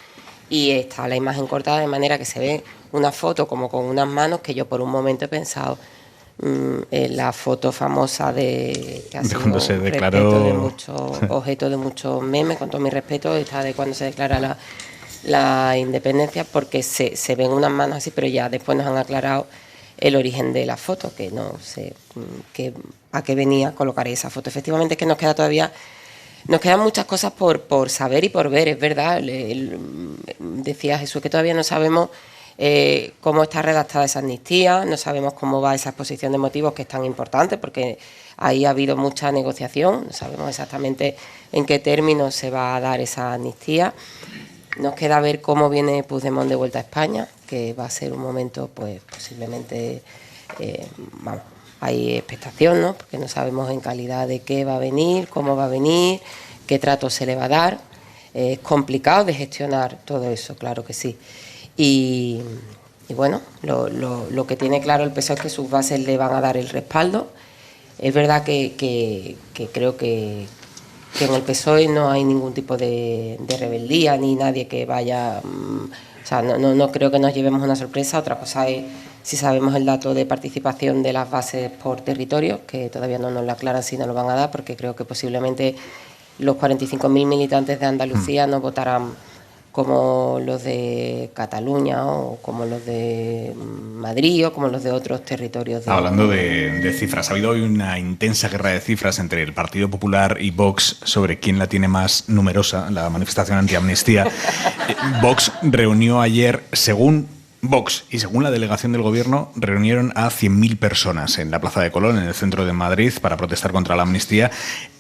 y está la imagen cortada de manera que se ve una foto como con unas manos que yo por un momento he pensado en la foto famosa que ha sido cuando se declaró objeto de muchos memes, con todo mi respeto, esta de cuando se declara la independencia, porque se ven unas manos así, pero ya después nos han aclarado el origen de la foto, que no sé a qué venía colocar esa foto. Efectivamente es que nos quedan muchas cosas por saber y por ver, es verdad. Decía Jesús que todavía no sabemos cómo está redactada esa amnistía, no sabemos cómo va esa exposición de motivos, que es tan importante, porque ahí ha habido mucha negociación, no sabemos exactamente en qué términos se va a dar esa amnistía. Nos queda ver cómo viene Puigdemont de vuelta a España, que va a ser un momento, pues posiblemente, hay expectación, ¿no? Porque no sabemos en calidad de qué va a venir, cómo va a venir, qué trato se le va a dar. Es complicado de gestionar todo eso, claro que sí. Y bueno, lo que tiene claro el PSOE es que sus bases le van a dar el respaldo. Es verdad que creo que en el PSOE no hay ningún tipo de rebeldía ni nadie que vaya... O sea, no creo que nos llevemos una sorpresa. Otra cosa es si sabemos el dato de participación de las bases por territorio, que todavía no nos lo aclaran si nos lo van a dar, porque creo que posiblemente los 45.000 militantes de Andalucía no votarán como los de Cataluña o como los de Madrid o como los de otros territorios. Hablando de cifras, ha habido hoy una intensa guerra de cifras entre el Partido Popular y Vox sobre quién la tiene más numerosa, la manifestación antiamnistía. Vox reunió ayer, según Vox y según la delegación del Gobierno, reunieron a 100.000 personas en la Plaza de Colón, en el centro de Madrid, para protestar contra la amnistía.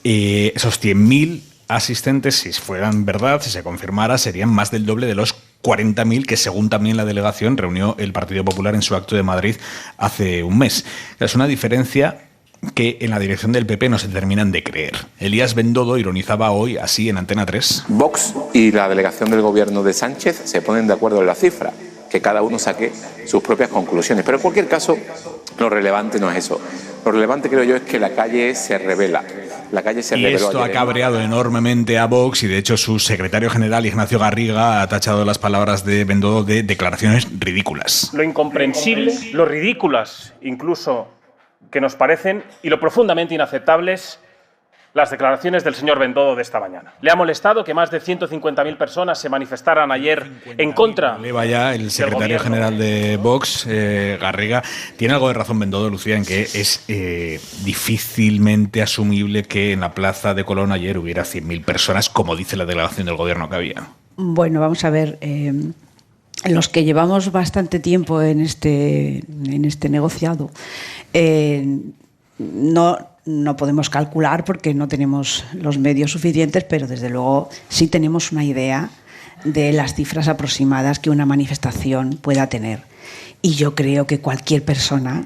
Esos 100.000 asistentes, si fueran verdad, si se confirmara, serían más del doble de los 40.000 que, según también la delegación, reunió el Partido Popular en su acto de Madrid hace un mes. Es una diferencia que en la dirección del PP no se terminan de creer. Elías Bendodo ironizaba hoy así en Antena 3. Vox y la delegación del Gobierno de Sánchez se ponen de acuerdo en la cifra, que cada uno saque sus propias conclusiones. Pero en cualquier caso, lo relevante no es eso. Lo relevante, creo yo, es que la calle se revela. La calle se reveló esto ha cabreado enormemente a Vox y, de hecho, su secretario general, Ignacio Garriga, ha tachado las palabras de Bendodo de declaraciones ridículas. Lo incomprensible, lo ridículas incluso que nos parecen y lo profundamente inaceptables las declaraciones del señor Bendodo de esta mañana. Le ha molestado que más de 150.000 personas se manifestaran ayer en contra. Vaya, el secretario general de Vox, Garriga, tiene algo de razón Bendodo, Lucía, en que es difícilmente asumible que en la Plaza de Colón ayer hubiera 100.000 personas, como dice la delegación del Gobierno que había. Bueno, vamos a ver. Los que llevamos bastante tiempo en este negociado, no podemos calcular porque no tenemos los medios suficientes, pero desde luego sí tenemos una idea de las cifras aproximadas que una manifestación pueda tener. Y yo creo que cualquier persona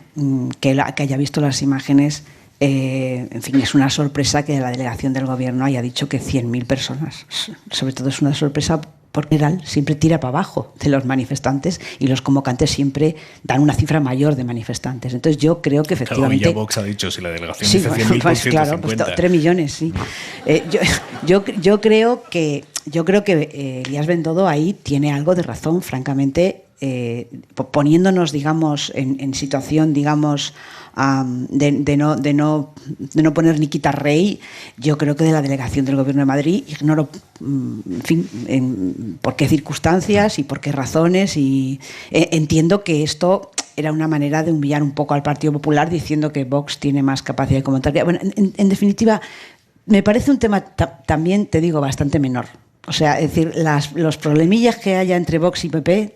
que haya visto las imágenes, en fin, es una sorpresa que la delegación del Gobierno haya dicho que 100.000 personas. Sobre todo es una sorpresa porque en general siempre tira para abajo de los manifestantes y los convocantes siempre dan una cifra mayor de manifestantes. Entonces yo creo que efectivamente... Claro, ya Vox ha dicho, si la delegación dice 100.000 pues, claro, pues 3 millones, sí. Yo creo que Elías Bendodo ahí tiene algo de razón, francamente, poniéndonos, digamos, en situación, digamos, de no poner ni quitar rey. Yo creo que de la delegación del Gobierno de Madrid ignoro, en fin, por qué circunstancias y por qué razones, y entiendo que esto era una manera de humillar un poco al Partido Popular diciendo que Vox tiene más capacidad de comentar. Bueno, en definitiva, me parece un tema también, te digo, bastante menor. O sea, es decir, los problemillas que haya entre Vox y PP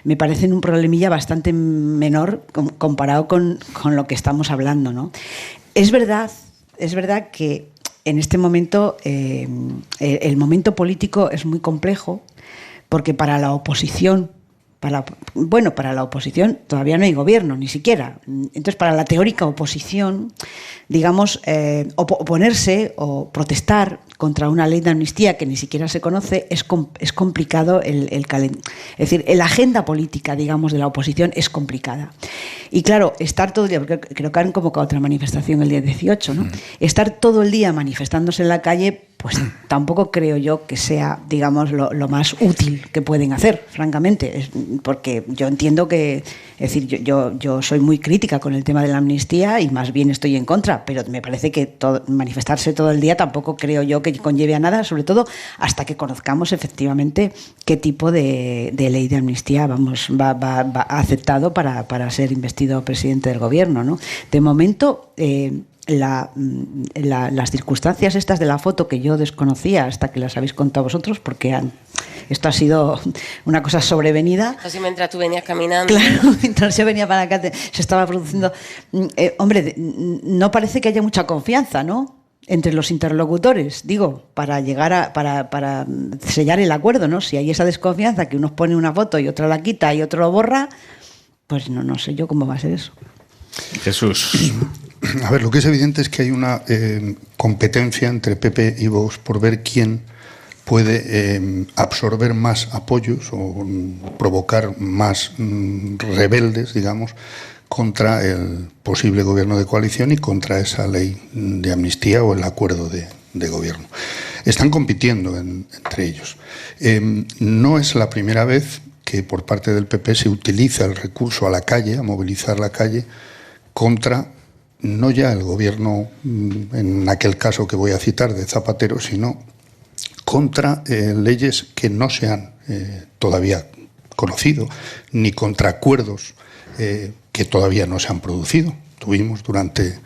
me parecen un problemilla bastante menor comparado con lo que estamos hablando, ¿no? Es verdad que en este momento el momento político es muy complejo, porque para la oposición todavía no hay gobierno, ni siquiera. Entonces, para la teórica oposición, digamos, oponerse o protestar contra una ley de amnistía que ni siquiera se conoce es complicado. Es decir, la agenda política, digamos, de la oposición es complicada. Y claro, estar todo el día, porque creo que han convocado otra manifestación el día 18, ¿no? Estar todo el día manifestándose en la calle, pues tampoco creo yo que sea, digamos, lo más útil que pueden hacer, francamente, porque yo entiendo que, es decir, yo soy muy crítica con el tema de la amnistía y más bien estoy en contra, pero me parece que manifestarse todo el día tampoco creo yo que conlleve a nada, sobre todo hasta que conozcamos efectivamente qué tipo de ley de amnistía va aceptado para ser investido presidente del Gobierno, ¿no? De momento, las circunstancias estas de la foto que yo desconocía hasta que las habéis contado vosotros, porque esto ha sido una cosa sobrevenida. Así mientras tú venías caminando. Claro, mientras yo venía para acá se estaba produciendo. Hombre, no parece que haya mucha confianza, ¿no? entre los interlocutores, digo, para llegar para sellar el acuerdo, ¿no? Si hay esa desconfianza que uno pone una foto y otro la quita y otro lo borra, pues no sé yo cómo va a ser eso. Jesús. A ver, lo que es evidente es que hay una competencia entre PP y Vox por ver quién puede absorber más apoyos o provocar más rebeldes, digamos, contra el posible gobierno de coalición y contra esa ley de amnistía o el acuerdo de gobierno. Están compitiendo entre ellos. No es la primera vez que por parte del PP se utiliza el recurso a la calle, a movilizar la calle, contra no ya el gobierno, en aquel caso que voy a citar, de Zapatero, sino contra leyes que no se han todavía conocido, ni contra acuerdos que todavía no se han producido. Tuvimos durante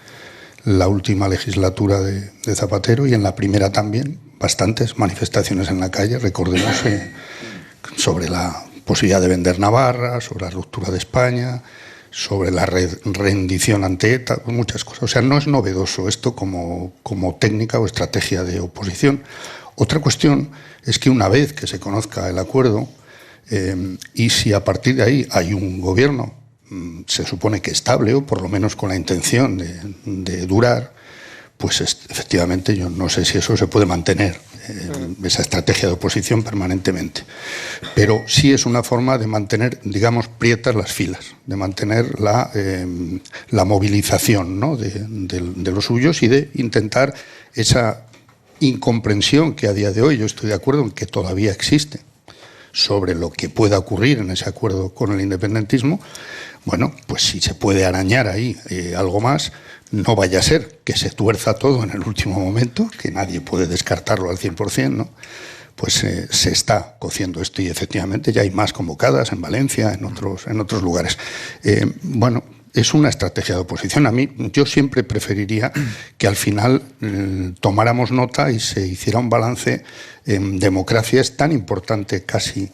la última legislatura de Zapatero y en la primera también bastantes manifestaciones en la calle, recordemos, sobre la posibilidad de vender Navarra, sobre la ruptura de España, sobre la rendición ante ETA, muchas cosas. O sea, no es novedoso esto como técnica o estrategia de oposición. Otra cuestión es que una vez que se conozca el acuerdo y si a partir de ahí hay un gobierno, se supone que estable o por lo menos con la intención de durar, pues efectivamente yo no sé si eso se puede mantener, esa estrategia de oposición permanentemente. Pero sí es una forma de mantener, digamos, prietas las filas, de mantener la movilización, ¿no?, de los suyos y de intentar esa incomprensión que a día de hoy, yo estoy de acuerdo en que todavía existe, sobre lo que pueda ocurrir en ese acuerdo con el independentismo. Bueno, pues si se puede arañar ahí algo más, no vaya a ser que se tuerza todo en el último momento, que nadie puede descartarlo al 100%, ¿no? Pues se está cociendo esto y efectivamente ya hay más convocadas en Valencia, en otros lugares. Bueno, es una estrategia de oposición. A mí, yo siempre preferiría que al final tomáramos nota y se hiciera un balance. En democracia es tan importante casi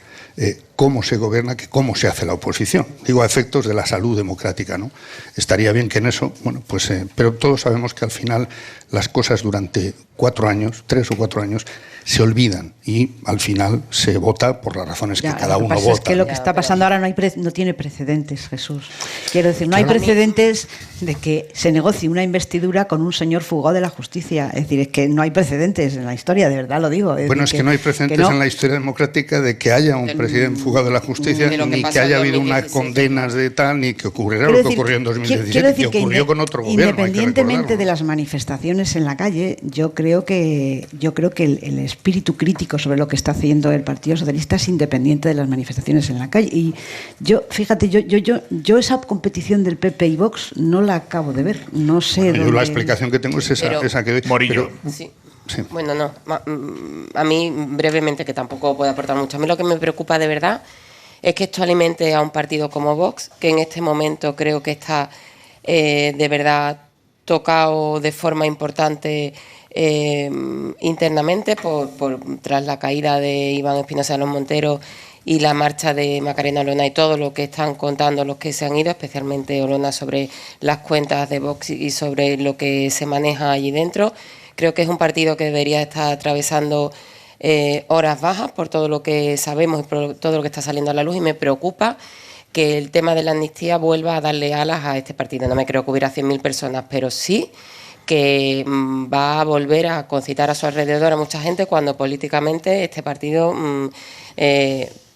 cómo se gobierna que cómo se hace la oposición. Digo, a efectos de la salud democrática, ¿no? Estaría bien que en eso, bueno, pues, pero todos sabemos que al final las cosas durante 4 años, 3 o 4 años, se olvidan y al final se vota por las razones que cada uno vota. Es que lo que está pasando ahora no tiene precedentes, Jesús. Quiero decir, no hay precedentes de que se negocie una investidura con un señor fugado de la justicia. Es decir, es que no hay precedentes en la historia, de verdad lo digo. Bueno, es que no hay precedentes en la historia democrática de que haya un presidente fugado de la justicia, ni que haya habido unas condenas de tal, ni que ocurriera lo que ocurrió en 2017, que ocurrió con otro gobierno. Independientemente de las manifestaciones en la calle, yo creo que el espíritu crítico sobre lo que está haciendo el Partido Socialista es independiente de las manifestaciones en la calle. Y yo, fíjate, yo esa competición del PP y Vox no la acabo de ver. No sé. Bueno, yo la explicación que tengo es esa que doy. Morillo. Sí. Sí. Bueno, no. A mí, brevemente, que tampoco puedo aportar mucho. A mí lo que me preocupa de verdad es que esto alimente a un partido como Vox, que en este momento creo que está de verdad tocado de forma importante internamente tras la caída de Iván Espinosa de los Monteros y la marcha de Macarena Olona y todo lo que están contando los que se han ido, especialmente Olona, sobre las cuentas de Vox y sobre lo que se maneja allí dentro. Creo que es un partido que debería estar atravesando horas bajas por todo lo que sabemos y por todo lo que está saliendo a la luz, y me preocupa que el tema de la amnistía vuelva a darle alas a este partido. No me creo que hubiera 100.000 personas, pero sí que va a volver a concitar a su alrededor a mucha gente cuando políticamente este partido,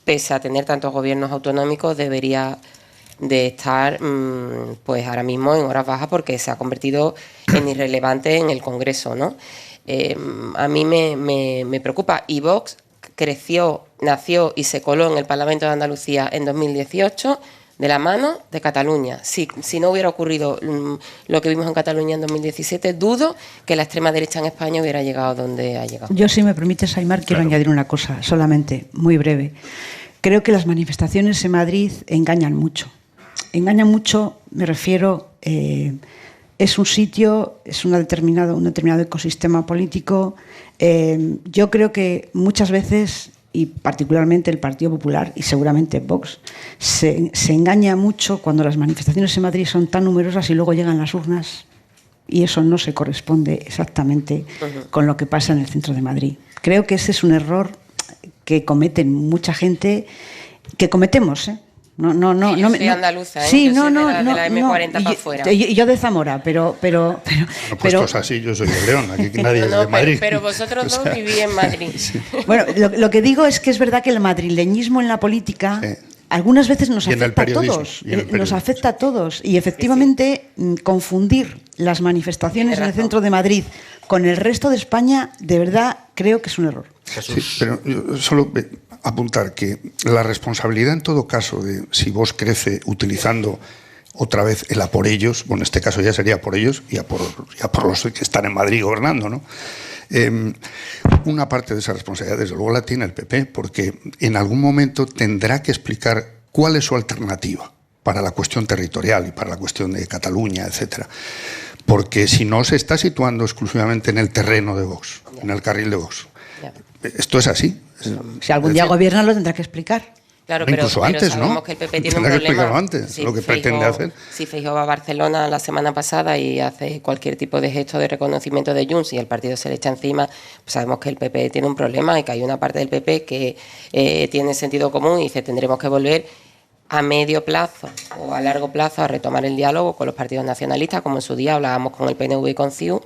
pese a tener tantos gobiernos autonómicos, debería de estar pues ahora mismo en horas bajas porque se ha convertido en irrelevante en el Congreso, ¿no? A mí me preocupa. Y Vox creció, nació y se coló en el Parlamento de Andalucía en 2018 de la mano de Cataluña. Si no hubiera ocurrido lo que vimos en Cataluña en 2017, dudo que la extrema derecha en España hubiera llegado donde ha llegado. Yo, si me permites, Aimar, quiero añadir una cosa, solamente, muy breve. Creo que las manifestaciones en Madrid engañan mucho. Engaña mucho, me refiero, es un sitio, es un determinado ecosistema político. Yo creo que muchas veces, y particularmente el Partido Popular y seguramente Vox, se engaña mucho cuando las manifestaciones en Madrid son tan numerosas y luego llegan las urnas y eso no se corresponde exactamente con lo que pasa en el centro de Madrid. Creo que ese es un error que cometen mucha gente, que cometemos, ¿eh? Yo soy andaluza, Sí, yo soy de la M40 para afuera. Yo de Zamora, pero puestos así, yo soy de León, aquí nadie es de Madrid. Pero vosotros dos vivís en Madrid. Sí. Bueno, lo que digo es que es verdad que el madrileñismo en la política algunas veces nos afecta a todos. Nos afecta a todos. Y efectivamente, confundir las manifestaciones en el centro de Madrid con el resto de España, de verdad, creo que es un error. Sí, pero yo solo apuntar que la responsabilidad en todo caso de si Vox crece utilizando otra vez el a por ellos, bueno, en este caso ya sería por ellos y a por los que están en Madrid gobernando, ¿no? Una parte de esa responsabilidad desde luego la tiene el PP, porque en algún momento tendrá que explicar cuál es su alternativa para la cuestión territorial y para la cuestión de Cataluña, etcétera. Porque si no se está situando exclusivamente en el terreno de Vox, en el carril de Vox. Esto es así. Si algún día gobierna lo tendrá que explicar. Claro, incluso antes, sabemos ¿no? que el PP tiene Tendrá un que problema. explicarlo antes, lo que pretende hacer. Si Feijóo va a Barcelona la semana pasada y hace cualquier tipo de gesto de reconocimiento de Junts y el partido se le echa encima, pues sabemos que el PP tiene un problema y que hay una parte del PP que tiene sentido común y dice tendremos que volver a medio plazo o a largo plazo a retomar el diálogo con los partidos nacionalistas, como en su día hablábamos con el PNV y con CiU.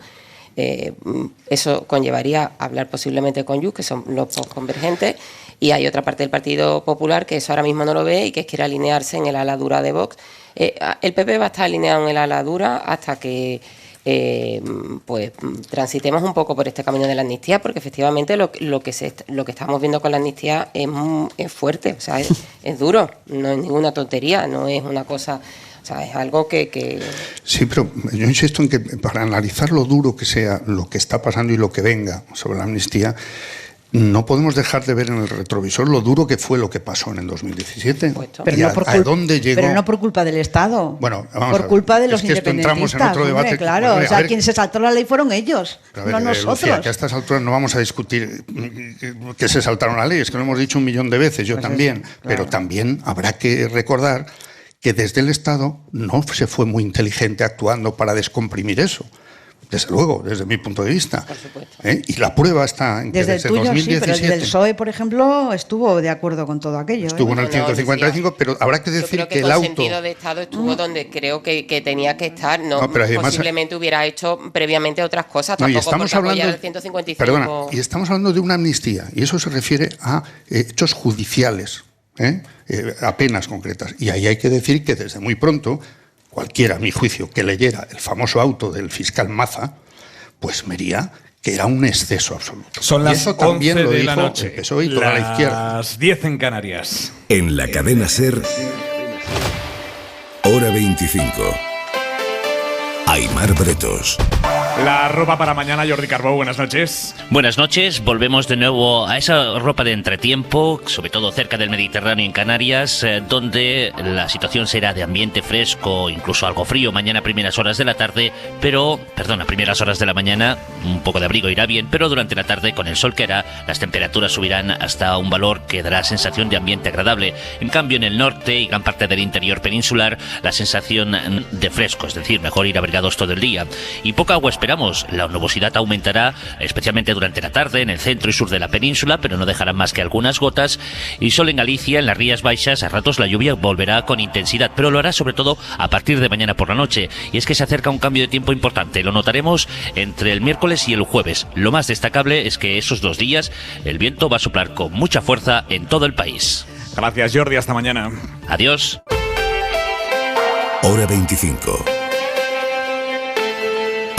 Eso conllevaría hablar posiblemente con Junts, que son los convergentes, y hay otra parte del Partido Popular que eso ahora mismo no lo ve y que quiere alinearse en el ala dura de Vox. El PP va a estar alineado en el ala dura hasta que pues transitemos un poco por este camino de la amnistía, porque efectivamente lo que estamos viendo con la amnistía es fuerte, o sea, es duro, no es ninguna tontería, no es una cosa... O sea, es algo que... Sí, pero yo insisto en que para analizar lo duro que sea lo que está pasando y lo que venga sobre la amnistía, no podemos dejar de ver en el retrovisor lo duro que fue lo que pasó en el 2017. Pero, ¿a dónde llegó? Pero no por culpa del Estado. Bueno, por culpa de los independentistas. Entramos en otro debate. Hombre, claro, bueno, o sea, quien se saltó la ley fueron ellos, no nosotros. Lucía, que a estas alturas no vamos a discutir que se saltaron la ley, es que lo hemos dicho 1.000.000 de veces, yo pues también. Eso, claro. Pero también habrá que recordar que desde el Estado no se fue muy inteligente actuando para descomprimir eso. Desde luego, desde mi punto de vista. Y la prueba está en que desde 2017... Sí, pero desde el PSOE, por ejemplo, estuvo de acuerdo con todo aquello. Estuvo en el 155, pero habrá que decir que el auto... el sentido de Estado estuvo donde creo que tenía que estar. No, pero además, posiblemente hubiera hecho previamente otras cosas. Tampoco estamos hablando, del 155... Perdona, y estamos hablando de una amnistía, y eso se refiere a hechos judiciales, a penas concretas. Y ahí hay que decir que desde muy pronto... Cualquiera, a mi juicio, que leyera el famoso auto del fiscal Maza, pues vería que era un exceso absoluto. Son las 11 de la noche, el PSOE y toda la izquierda. Las 10 en Canarias. En la cadena SER, Hora 25. Aimar Bretos. La ropa para mañana, Jordi Carbó, buenas noches. Buenas noches, volvemos de nuevo a esa ropa de entretiempo, sobre todo cerca del Mediterráneo en Canarias, donde la situación será de ambiente fresco, incluso algo frío mañana a primeras horas de la tarde, a primeras horas de la mañana, un poco de abrigo irá bien, pero durante la tarde con el sol que hará, las temperaturas subirán hasta un valor que dará sensación de ambiente agradable. En cambio, en el norte y gran parte del interior peninsular, la sensación de fresco, es decir, mejor ir abrigados todo el día. Y poca agua esperamos. La nubosidad aumentará, especialmente durante la tarde, en el centro y sur de la península, pero no dejarán más que algunas gotas. Y solo en Galicia, en las Rías Baixas, a ratos la lluvia volverá con intensidad, pero lo hará sobre todo a partir de mañana por la noche. Y es que se acerca un cambio de tiempo importante. Lo notaremos entre el miércoles y el jueves. Lo más destacable es que esos 2 días el viento va a soplar con mucha fuerza en todo el país. Gracias, Jordi. Hasta mañana. Adiós. Hora 25.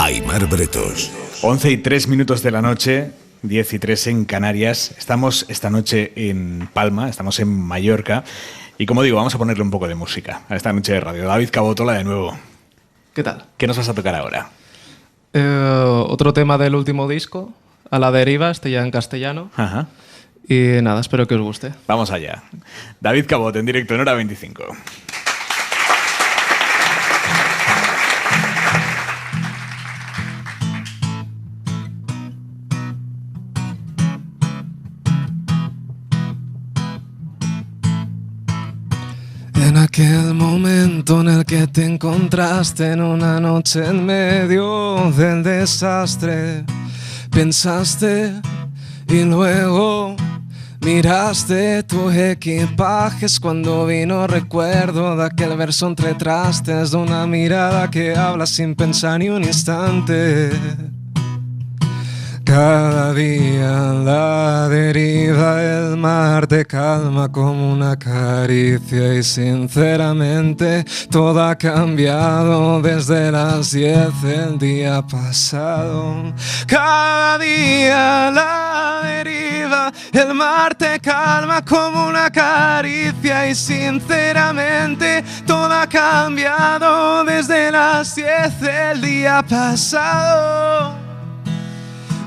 Aimar Bretos. 11:03 de la noche, 10:03 en Canarias. Estamos esta noche en Palma, estamos en Mallorca. Y como digo, vamos a ponerle un poco de música a esta noche de radio. David Cabotola de nuevo. ¿Qué tal? ¿Qué nos vas a tocar ahora? Otro tema del último disco, A la deriva, este ya en castellano. Ajá. Y nada, espero que os guste. Vamos allá. David Cabot en directo en Hora 25. Aquel momento en el que te encontraste en una noche en medio del desastre, pensaste y luego miraste tus equipajes cuando vino recuerdo de aquel verso entre trastes, de una mirada que habla sin pensar ni un instante. Cada día la deriva, el mar te calma como una caricia y sinceramente todo ha cambiado desde las 10 del día pasado. Cada día la deriva, el mar te calma como una caricia y sinceramente todo ha cambiado desde las 10 del día pasado.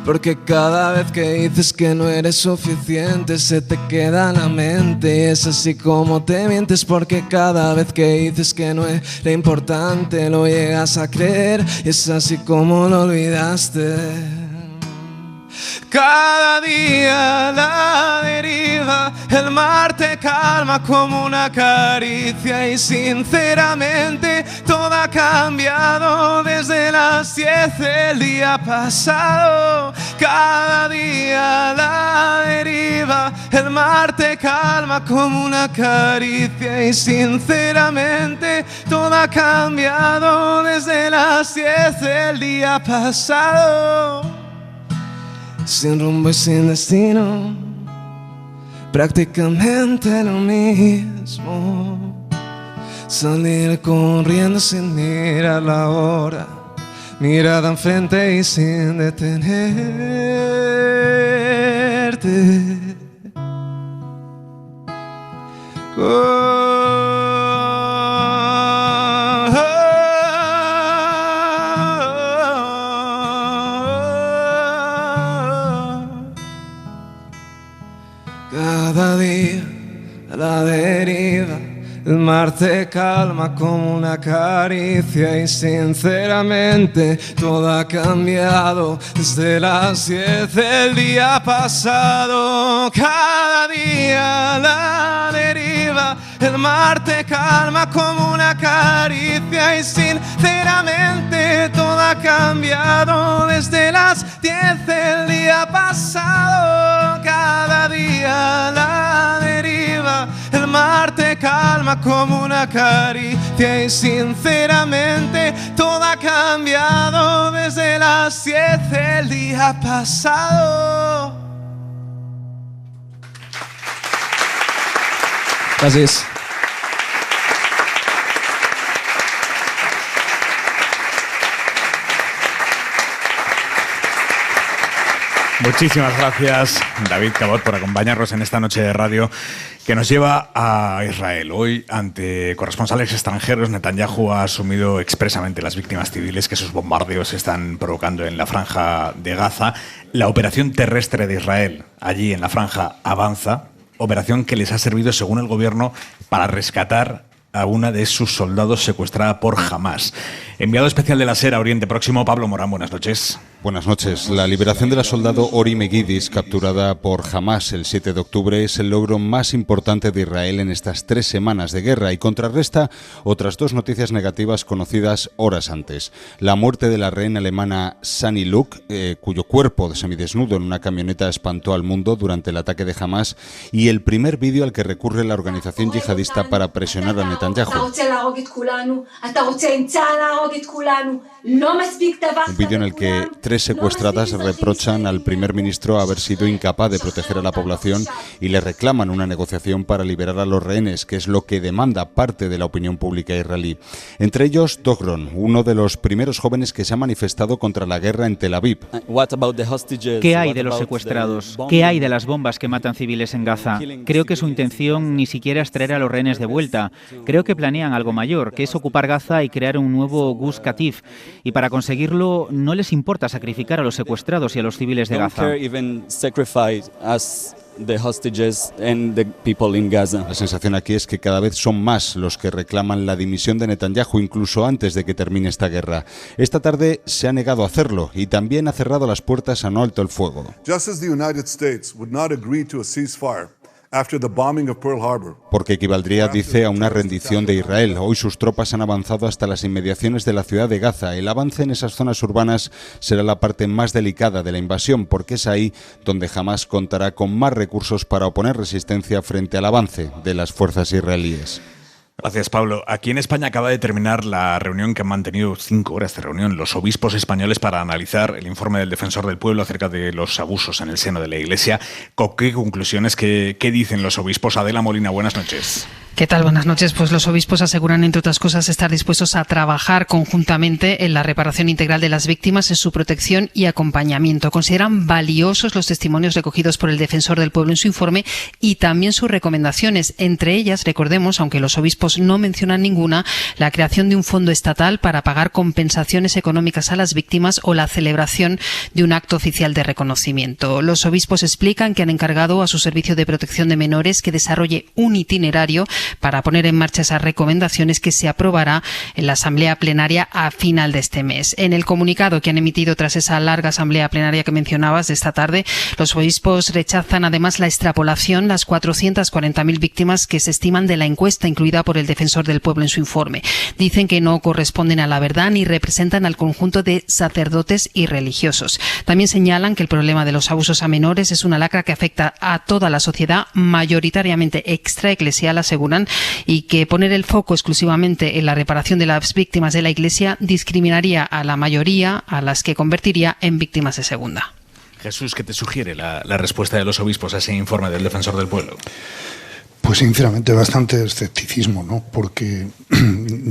Porque cada vez que dices que no eres suficiente se te queda en la mente. Es así como te mientes, porque cada vez que dices que no era importante lo llegas a creer. Y es así como lo olvidaste. Cada día la deriva, el mar te calma como una caricia y sinceramente todo ha cambiado desde las 10 del día pasado. Cada día la deriva, el mar te calma como una caricia y sinceramente todo ha cambiado desde las 10 del día pasado. Sin rumbo y sin destino, prácticamente lo mismo. Salir corriendo sin mirar la hora, mirada enfrente y sin detenerte. Cada día a la deriva, el mar te calma como una caricia y sinceramente todo ha cambiado desde las 10 del día pasado. Cada día a la deriva, el mar te calma como una caricia y sinceramente todo ha cambiado desde las 10 del día pasado. Cada día la deriva, el mar te calma como una caricia y sinceramente todo ha cambiado desde las 10 del día pasado. Gracias. Muchísimas gracias, David Cabot, por acompañarnos en esta noche de radio que nos lleva a Israel. Hoy, ante corresponsales extranjeros, Netanyahu ha asumido expresamente las víctimas civiles que sus bombardeos están provocando en la franja de Gaza. La operación terrestre de Israel allí en la franja avanza, operación que les ha servido, según el gobierno, para rescatar a una de sus soldados secuestrada por Hamás. Enviado especial de la SER a Oriente Próximo, Pablo Morán, buenas noches. Buenas noches. La liberación de la soldado Ori Megidis, capturada por Hamás el 7 de octubre, es el logro más importante de Israel en estas 3 semanas de guerra y contrarresta otras 2 noticias negativas conocidas horas antes. La muerte de la reina alemana Sani Luke, cuyo cuerpo semidesnudo en una camioneta espantó al mundo durante el ataque de Hamás, y el primer vídeo al que recurre la organización yihadista para presionar a Netanyahu. Un vídeo en el que 3 secuestradas reprochan al primer ministro haber sido incapaz de proteger a la población y le reclaman una negociación para liberar a los rehenes, que es lo que demanda parte de la opinión pública israelí. Entre ellos, Dogron, uno de los primeros jóvenes que se ha manifestado contra la guerra en Tel Aviv. ¿Qué hay de los secuestrados? ¿Qué hay de las bombas que matan civiles en Gaza? Creo que su intención ni siquiera es traer a los rehenes de vuelta. Creo que planean algo mayor, que es ocupar Gaza y crear un nuevo Gus Katif. Y para conseguirlo no les importa sacrificar a los secuestrados y a los civiles de Gaza. La sensación aquí es que cada vez son más los que reclaman la dimisión de Netanyahu, incluso antes de que termine esta guerra. Esta tarde se ha negado a hacerlo y también ha cerrado las puertas a no alto el fuego. Just as the United States would not agree to a ceasefire Porque equivaldría, dice, a una rendición de Israel. Hoy sus tropas han avanzado hasta las inmediaciones de la ciudad de Gaza. El avance en esas zonas urbanas será la parte más delicada de la invasión, porque es ahí donde Hamás contará con más recursos para oponer resistencia frente al avance de las fuerzas israelíes. Gracias, Pablo. Aquí en España acaba de terminar la reunión que han mantenido 5 horas de reunión los obispos españoles para analizar el informe del Defensor del Pueblo acerca de los abusos en el seno de la Iglesia. ¿Con qué conclusiones? ¿Qué dicen los obispos? Adela Molina, buenas noches. ¿Qué tal? Buenas noches. Pues los obispos aseguran, entre otras cosas, estar dispuestos a trabajar conjuntamente en la reparación integral de las víctimas, en su protección y acompañamiento. Consideran valiosos los testimonios recogidos por el Defensor del Pueblo en su informe y también sus recomendaciones. Entre ellas, recordemos, aunque los obispos no mencionan ninguna, la creación de un fondo estatal para pagar compensaciones económicas a las víctimas o la celebración de un acto oficial de reconocimiento. Los obispos explican que han encargado a su Servicio de Protección de Menores que desarrolle un itinerario para poner en marcha esas recomendaciones que se aprobará en la Asamblea Plenaria a final de este mes. En el comunicado que han emitido tras esa larga Asamblea Plenaria que mencionabas de esta tarde, los obispos rechazan además la extrapolación, las 440.000 víctimas que se estiman de la encuesta incluida por el Defensor del Pueblo en su informe. Dicen que no corresponden a la verdad ni representan al conjunto de sacerdotes y religiosos. También señalan que el problema de los abusos a menores es una lacra que afecta a toda la sociedad, mayoritariamente extraeclesial, aseguran, y que poner el foco exclusivamente en la reparación de las víctimas de la Iglesia discriminaría a la mayoría, a las que convertiría en víctimas de segunda. Jesús, ¿qué te sugiere la respuesta de los obispos a ese informe del Defensor del Pueblo? Pues sinceramente bastante escepticismo, ¿no? Porque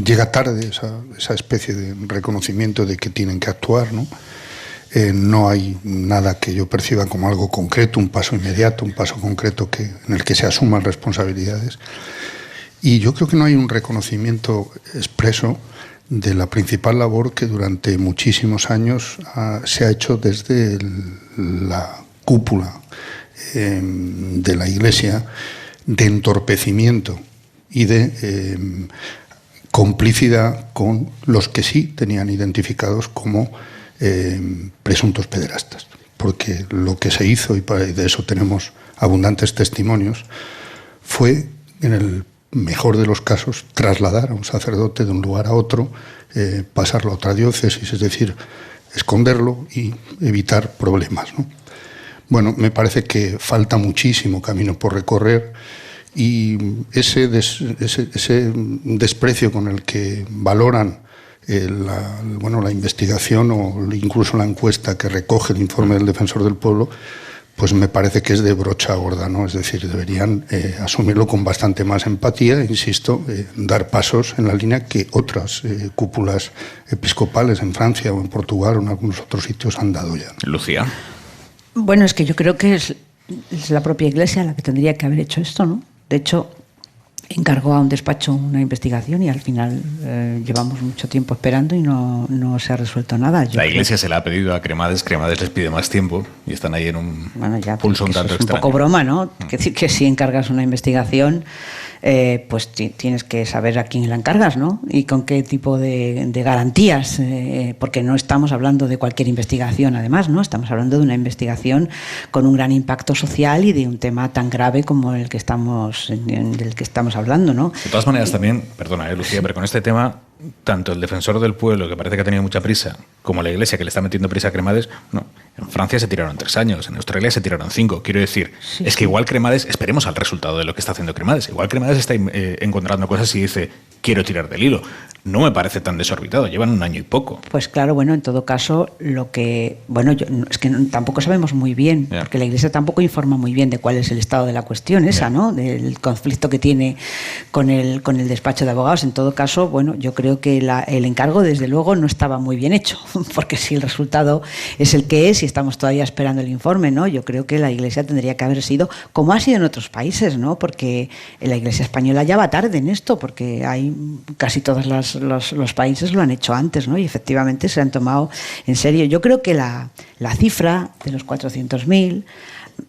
llega tarde esa especie de reconocimiento de que tienen que actuar, ¿no? No hay nada que yo perciba como algo concreto, un paso inmediato, un paso concreto en el que se asuman responsabilidades. Y yo creo que no hay un reconocimiento expreso de la principal labor que durante muchísimos años se ha hecho desde la cúpula de la Iglesia, de entorpecimiento y de complicidad con los que sí tenían identificados como presuntos pederastas, porque lo que se hizo, y de eso tenemos abundantes testimonios, fue, en el mejor de los casos, trasladar a un sacerdote de un lugar a otro, pasarlo a otra diócesis, es decir, esconderlo y evitar problemas, ¿no? Bueno, me parece que falta muchísimo camino por recorrer y ese desprecio con el que valoran la investigación o incluso la encuesta que recoge el informe del Defensor del Pueblo, pues me parece que es de brocha gorda, ¿no? Es decir, deberían asumirlo con bastante más empatía, insisto, dar pasos en la línea que otras cúpulas episcopales en Francia o en Portugal o en algunos otros sitios han dado ya. Lucía. Bueno, es que yo creo que es la propia Iglesia la que tendría que haber hecho esto, ¿no? De hecho, encargó a un despacho una investigación y al final llevamos mucho tiempo esperando y no se ha resuelto nada. La Iglesia se la ha pedido a Cremades les pide más tiempo y están ahí en un pulso un tanto extraño. Es un poco broma, ¿no? Que si encargas una investigación, pues tienes que saber a quién la encargas, ¿no? Y con qué tipo de garantías, porque no estamos hablando de cualquier investigación, además, ¿no? Estamos hablando de una investigación con un gran impacto social y de un tema tan grave como del que estamos hablando, ¿no? De todas maneras, también, perdona, Lucía, pero con este tema, tanto el Defensor del Pueblo, que parece que ha tenido mucha prisa, como la Iglesia, que le está metiendo prisa a Cremades, no. En Francia se tiraron 3 años, en Australia se tiraron 5. Quiero decir, es que igual Cremades, esperemos al resultado de lo que está haciendo Cremades, igual Cremades está encontrando cosas y dice, quiero tirar del hilo. No me parece tan desorbitado, llevan 1 año y poco. Pues claro, bueno, en todo caso, es que tampoco sabemos muy bien, porque la Iglesia tampoco informa muy bien de cuál es el estado de la cuestión esa, ¿no? Del conflicto que tiene con el despacho de abogados. En todo caso, bueno, yo creo que el encargo, desde luego, no estaba muy bien hecho, porque si el resultado es el que es y estamos todavía esperando el informe, ¿no? Yo creo que la Iglesia tendría que haber sido, como ha sido en otros países, ¿no? Porque la Iglesia española ya va tarde en esto, porque hay casi todos los países lo han hecho antes, ¿no? Y efectivamente se han tomado en serio. Yo creo que la cifra de los 400.000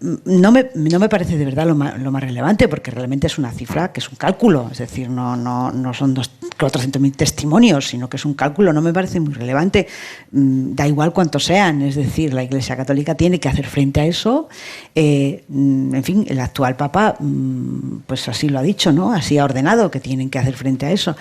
no me parece de verdad lo más relevante, porque realmente es una cifra que es un cálculo, es decir, no son 400.000 testimonios, sino que es un cálculo. No me parece muy relevante, da igual cuántos sean, es decir, la Iglesia Católica tiene que hacer frente a eso. En fin, el actual Papa pues así lo ha dicho, ¿no? Así ha ordenado que tienen que hacer frente a eso.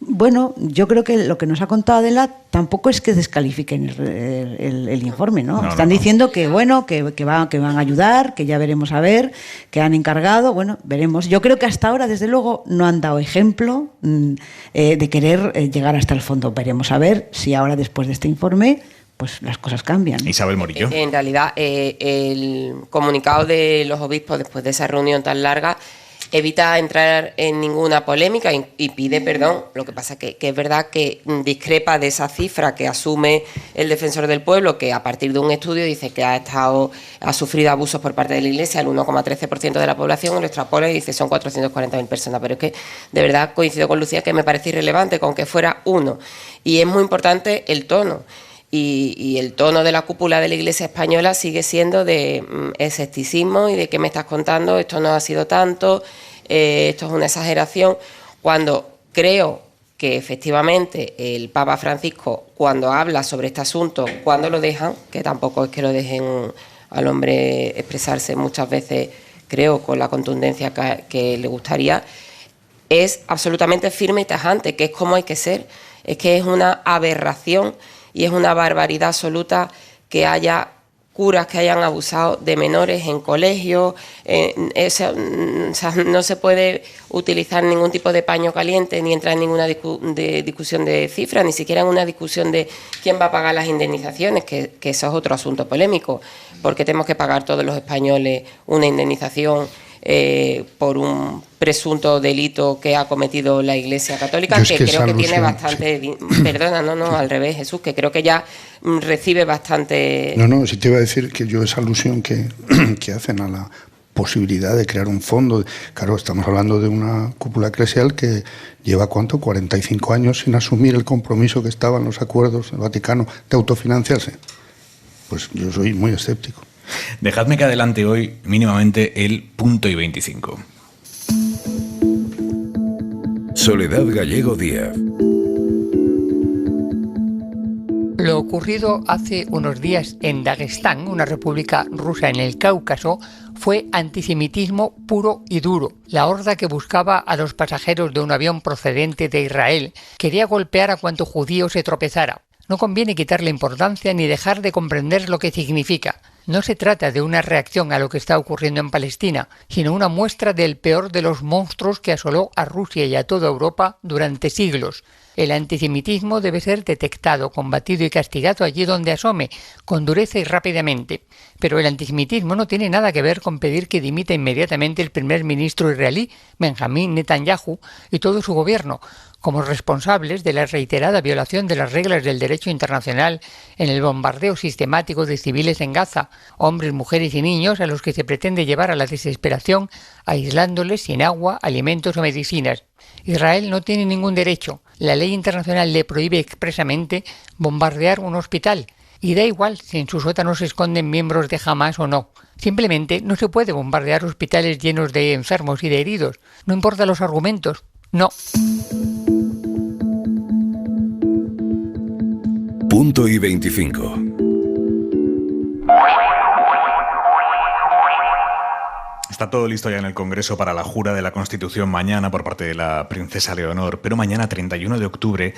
Bueno, yo creo que lo que nos ha contado Adela tampoco es que descalifiquen el informe, ¿no? Están diciendo que bueno, que van a ayudar, que ya veremos a ver, que han encargado, bueno, veremos. Yo creo que hasta ahora, desde luego, no han dado ejemplo de querer llegar hasta el fondo. Veremos a ver si ahora, después de este informe, pues las cosas cambian. Isabel Morillo. En realidad, el comunicado de los obispos después de esa reunión tan larga evita entrar en ninguna polémica y pide perdón. Lo que pasa que es verdad que discrepa de esa cifra que asume el Defensor del Pueblo, que a partir de un estudio dice que ha sufrido abusos por parte de la Iglesia el 1,13% de la población, y lo extrapola y dice son 440.000 personas. Pero es que de verdad coincido con Lucía, que me parece irrelevante con que fuera uno. Y es muy importante el tono. Y el tono de la cúpula de la Iglesia española sigue siendo de escepticismo y de ¿qué me estás contando? Esto no ha sido tanto, esto es una exageración, cuando creo que efectivamente el Papa Francisco, cuando habla sobre este asunto, cuando lo dejan, que tampoco es que lo dejen al hombre expresarse muchas veces, creo, con la contundencia que le gustaría, es absolutamente firme y tajante, que es como hay que ser. Es que es una aberración y es una barbaridad absoluta que haya curas que hayan abusado de menores en colegios. No se puede utilizar ningún tipo de paño caliente ni entrar en ninguna discusión de cifras, ni siquiera en una discusión de quién va a pagar las indemnizaciones, que eso es otro asunto polémico, porque tenemos que pagar todos los españoles una indemnización por un presunto delito que ha cometido la Iglesia Católica, que creo que tiene bastante... Sí. Perdona, no, al revés, Jesús, que creo que ya recibe bastante... No, sí te iba a decir que yo esa alusión que hacen a la posibilidad de crear un fondo, claro, estamos hablando de una cúpula eclesial que lleva, ¿cuánto? 45 años sin asumir el compromiso que estaba en los acuerdos del Vaticano de autofinanciarse. Pues yo soy muy escéptico. Dejadme que adelante hoy mínimamente el punto y 25. Soledad Gallego Díaz. Lo ocurrido hace unos días en Daguestán, una república rusa en el Cáucaso, fue antisemitismo puro y duro. La horda que buscaba a los pasajeros de un avión procedente de Israel quería golpear a cuanto judío se tropezara. No conviene quitarle importancia ni dejar de comprender lo que significa. No se trata de una reacción a lo que está ocurriendo en Palestina, sino una muestra del peor de los monstruos que asoló a Rusia y a toda Europa durante siglos. El antisemitismo debe ser detectado, combatido y castigado allí donde asome, con dureza y rápidamente. Pero el antisemitismo no tiene nada que ver con pedir que dimita inmediatamente el primer ministro israelí, Benjamín Netanyahu, y todo su gobierno, como responsables de la reiterada violación de las reglas del derecho internacional en el bombardeo sistemático de civiles en Gaza, hombres, mujeres y niños a los que se pretende llevar a la desesperación, aislándoles sin agua, alimentos o medicinas. Israel no tiene ningún derecho. La ley internacional le prohíbe expresamente bombardear un hospital. Y da igual si en sus sótanos se esconden miembros de Hamas o no. Simplemente no se puede bombardear hospitales llenos de enfermos y de heridos. No importa los argumentos. No. Punto y 25. Está todo listo ya en el Congreso para la jura de la Constitución mañana por parte de la princesa Leonor, pero mañana, 31 de octubre,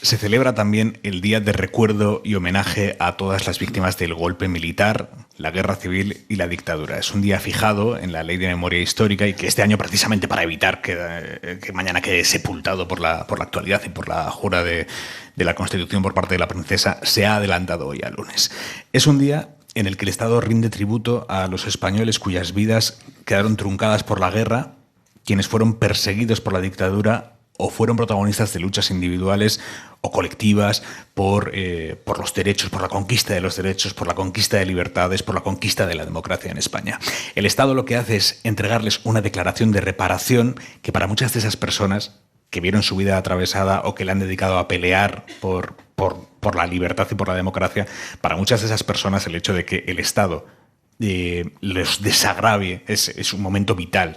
se celebra también el Día de Recuerdo y Homenaje a todas las víctimas del golpe militar, la guerra civil y la dictadura. Es un día fijado en la Ley de Memoria Histórica y que este año, precisamente para evitar que mañana quede sepultado por la actualidad y por la jura de la Constitución por parte de la princesa, se ha adelantado hoy al lunes. Es un día en el que el Estado rinde tributo a los españoles cuyas vidas quedaron truncadas por la guerra, quienes fueron perseguidos por la dictadura o fueron protagonistas de luchas individuales o colectivas por los derechos, por la conquista de los derechos, por la conquista de libertades, por la conquista de la democracia en España. El Estado lo que hace es entregarles una declaración de reparación que para muchas de esas personas que vieron su vida atravesada o que le han dedicado a pelear por la libertad y por la democracia, para muchas de esas personas el hecho de que el Estado los desagravie, es un momento vital,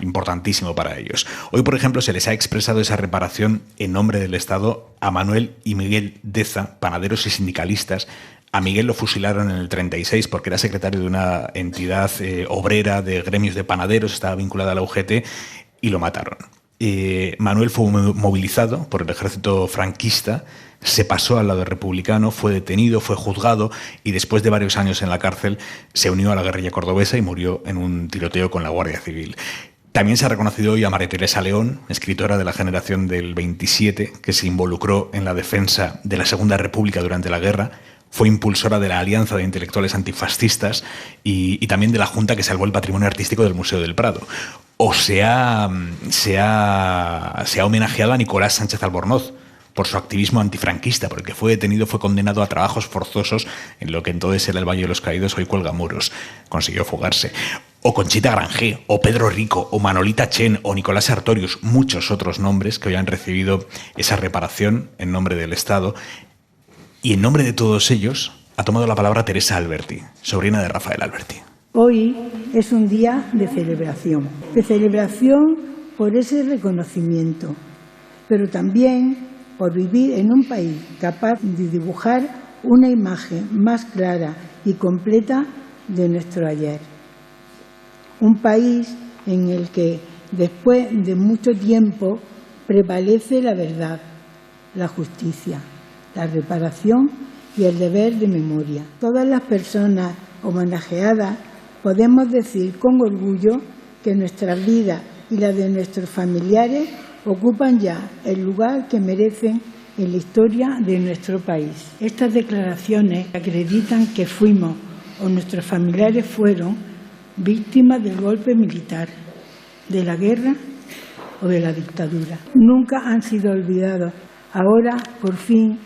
importantísimo para ellos. Hoy, por ejemplo, se les ha expresado esa reparación en nombre del Estado a Manuel y Miguel Deza, panaderos y sindicalistas. A Miguel lo fusilaron en el 36 porque era secretario de una entidad obrera de gremios de panaderos, estaba vinculada a la UGT, y lo mataron. Manuel fue movilizado por el ejército franquista, se pasó al lado republicano, fue detenido, fue juzgado y después de varios años en la cárcel se unió a la guerrilla cordobesa y murió en un tiroteo con la Guardia Civil. También se ha reconocido hoy a María Teresa León, escritora de la generación del 27, que se involucró en la defensa de la Segunda República durante la guerra. Fue impulsora de la Alianza de Intelectuales Antifascistas y también de la Junta que salvó el patrimonio artístico del Museo del Prado. O se ha homenajeado a Nicolás Sánchez Albornoz por su activismo antifranquista, porque fue detenido, fue condenado a trabajos forzosos en lo que entonces era el Valle de los Caídos, hoy Cuelgamuros. Consiguió fugarse. O Conchita Grangé, o Pedro Rico, o Manolita Chen, o Nicolás Sartorius, muchos otros nombres que hoy han recibido esa reparación en nombre del Estado. Y en nombre de todos ellos ha tomado la palabra Teresa Alberti, sobrina de Rafael Alberti. Hoy es un día de celebración por ese reconocimiento, pero también por vivir en un país capaz de dibujar una imagen más clara y completa de nuestro ayer. Un país en el que, después de mucho tiempo, prevalece la verdad, la justicia, la reparación y el deber de memoria. Todas las personas homenajeadas podemos decir con orgullo que nuestras vidas y las de nuestros familiares ocupan ya el lugar que merecen en la historia de nuestro país. Estas declaraciones acreditan que fuimos o nuestros familiares fueron víctimas del golpe militar, de la guerra o de la dictadura. Nunca han sido olvidados. Ahora, por fin,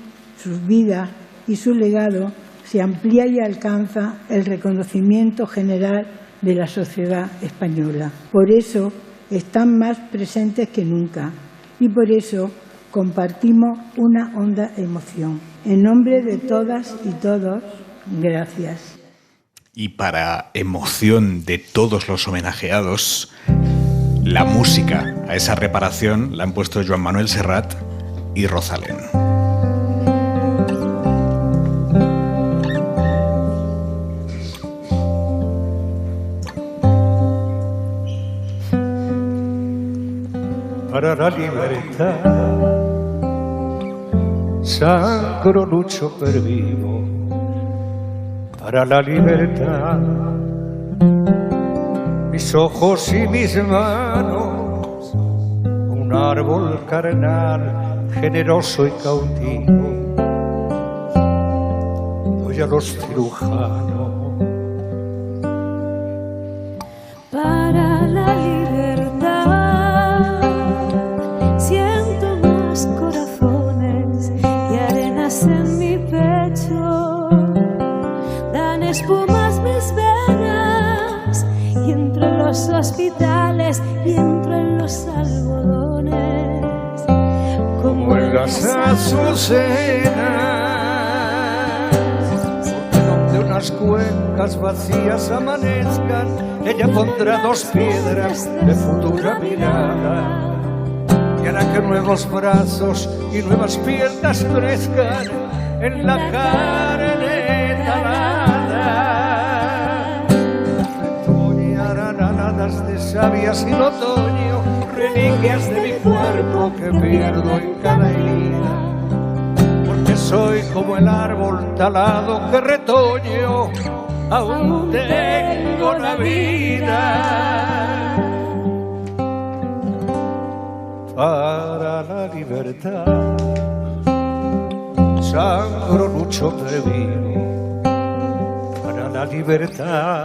sus vidas y su legado se amplía y alcanza el reconocimiento general de la sociedad española. Por eso están más presentes que nunca y por eso compartimos una honda emoción. En nombre de todas y todos, gracias. Y para emoción de todos los homenajeados, la música a esa reparación la han puesto Joan Manuel Serrat y Rosalén. Para la libertad sangro, lucho per vivo. Para la libertad mis ojos y mis manos, un árbol carnal, generoso y cautivo, doy a los cirujanos. Para la libertad siento más corazones y arenas en mi pecho, dan espumas mis venas y entro en los hospitales y entro en los algodones como en las azucenas, porque donde unas cuencas vacías amanezcan, ella pondrá dos piedras de futura mirada y hará que nuevos brazos y nuevas piernas crezcan en la carne talada. Retoñarán aladas de sabias y el otoño, reliquias de mi cuerpo que pierdo en cada herida, porque soy como el árbol talado que retoño, aún tengo la vida. Para la libertad sangro, lucho, previvo. Para la libertad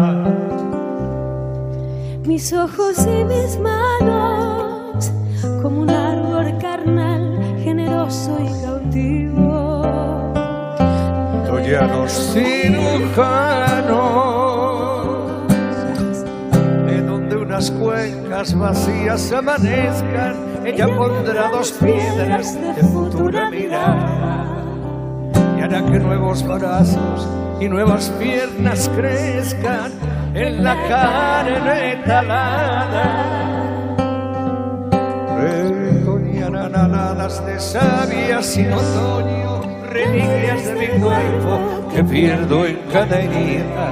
mis ojos y mis manos como un árbol carnal, generoso y cautivo, doy a los cirujanos de donde unas cuencas vacías amanezcan, ella pondrá dos piedras de futura mirada y hará que nuevos brazos y nuevas piernas crezcan en la carne talada. Retoñarán aladas de savia sin otoño, reliquias de mi cuerpo que pierdo en cada herida,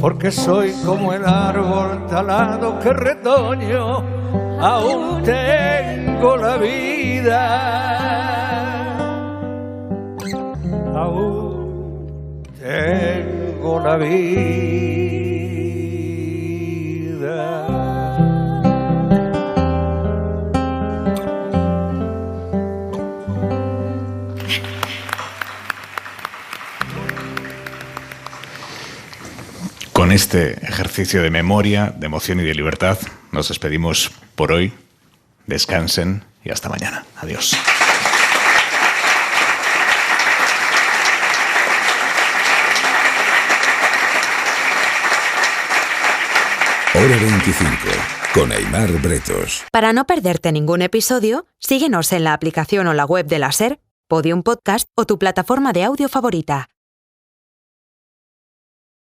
porque soy como el árbol talado que retoño, aún tengo la vida, aún tengo la vida. Con este ejercicio de memoria, de emoción y de libertad, nos despedimos por hoy. Descansen y hasta mañana. Adiós. Hora 25, con Aimar Bretos. Para no perderte ningún episodio, síguenos en la aplicación o la web de la SER, Podium Podcast o tu plataforma de audio favorita.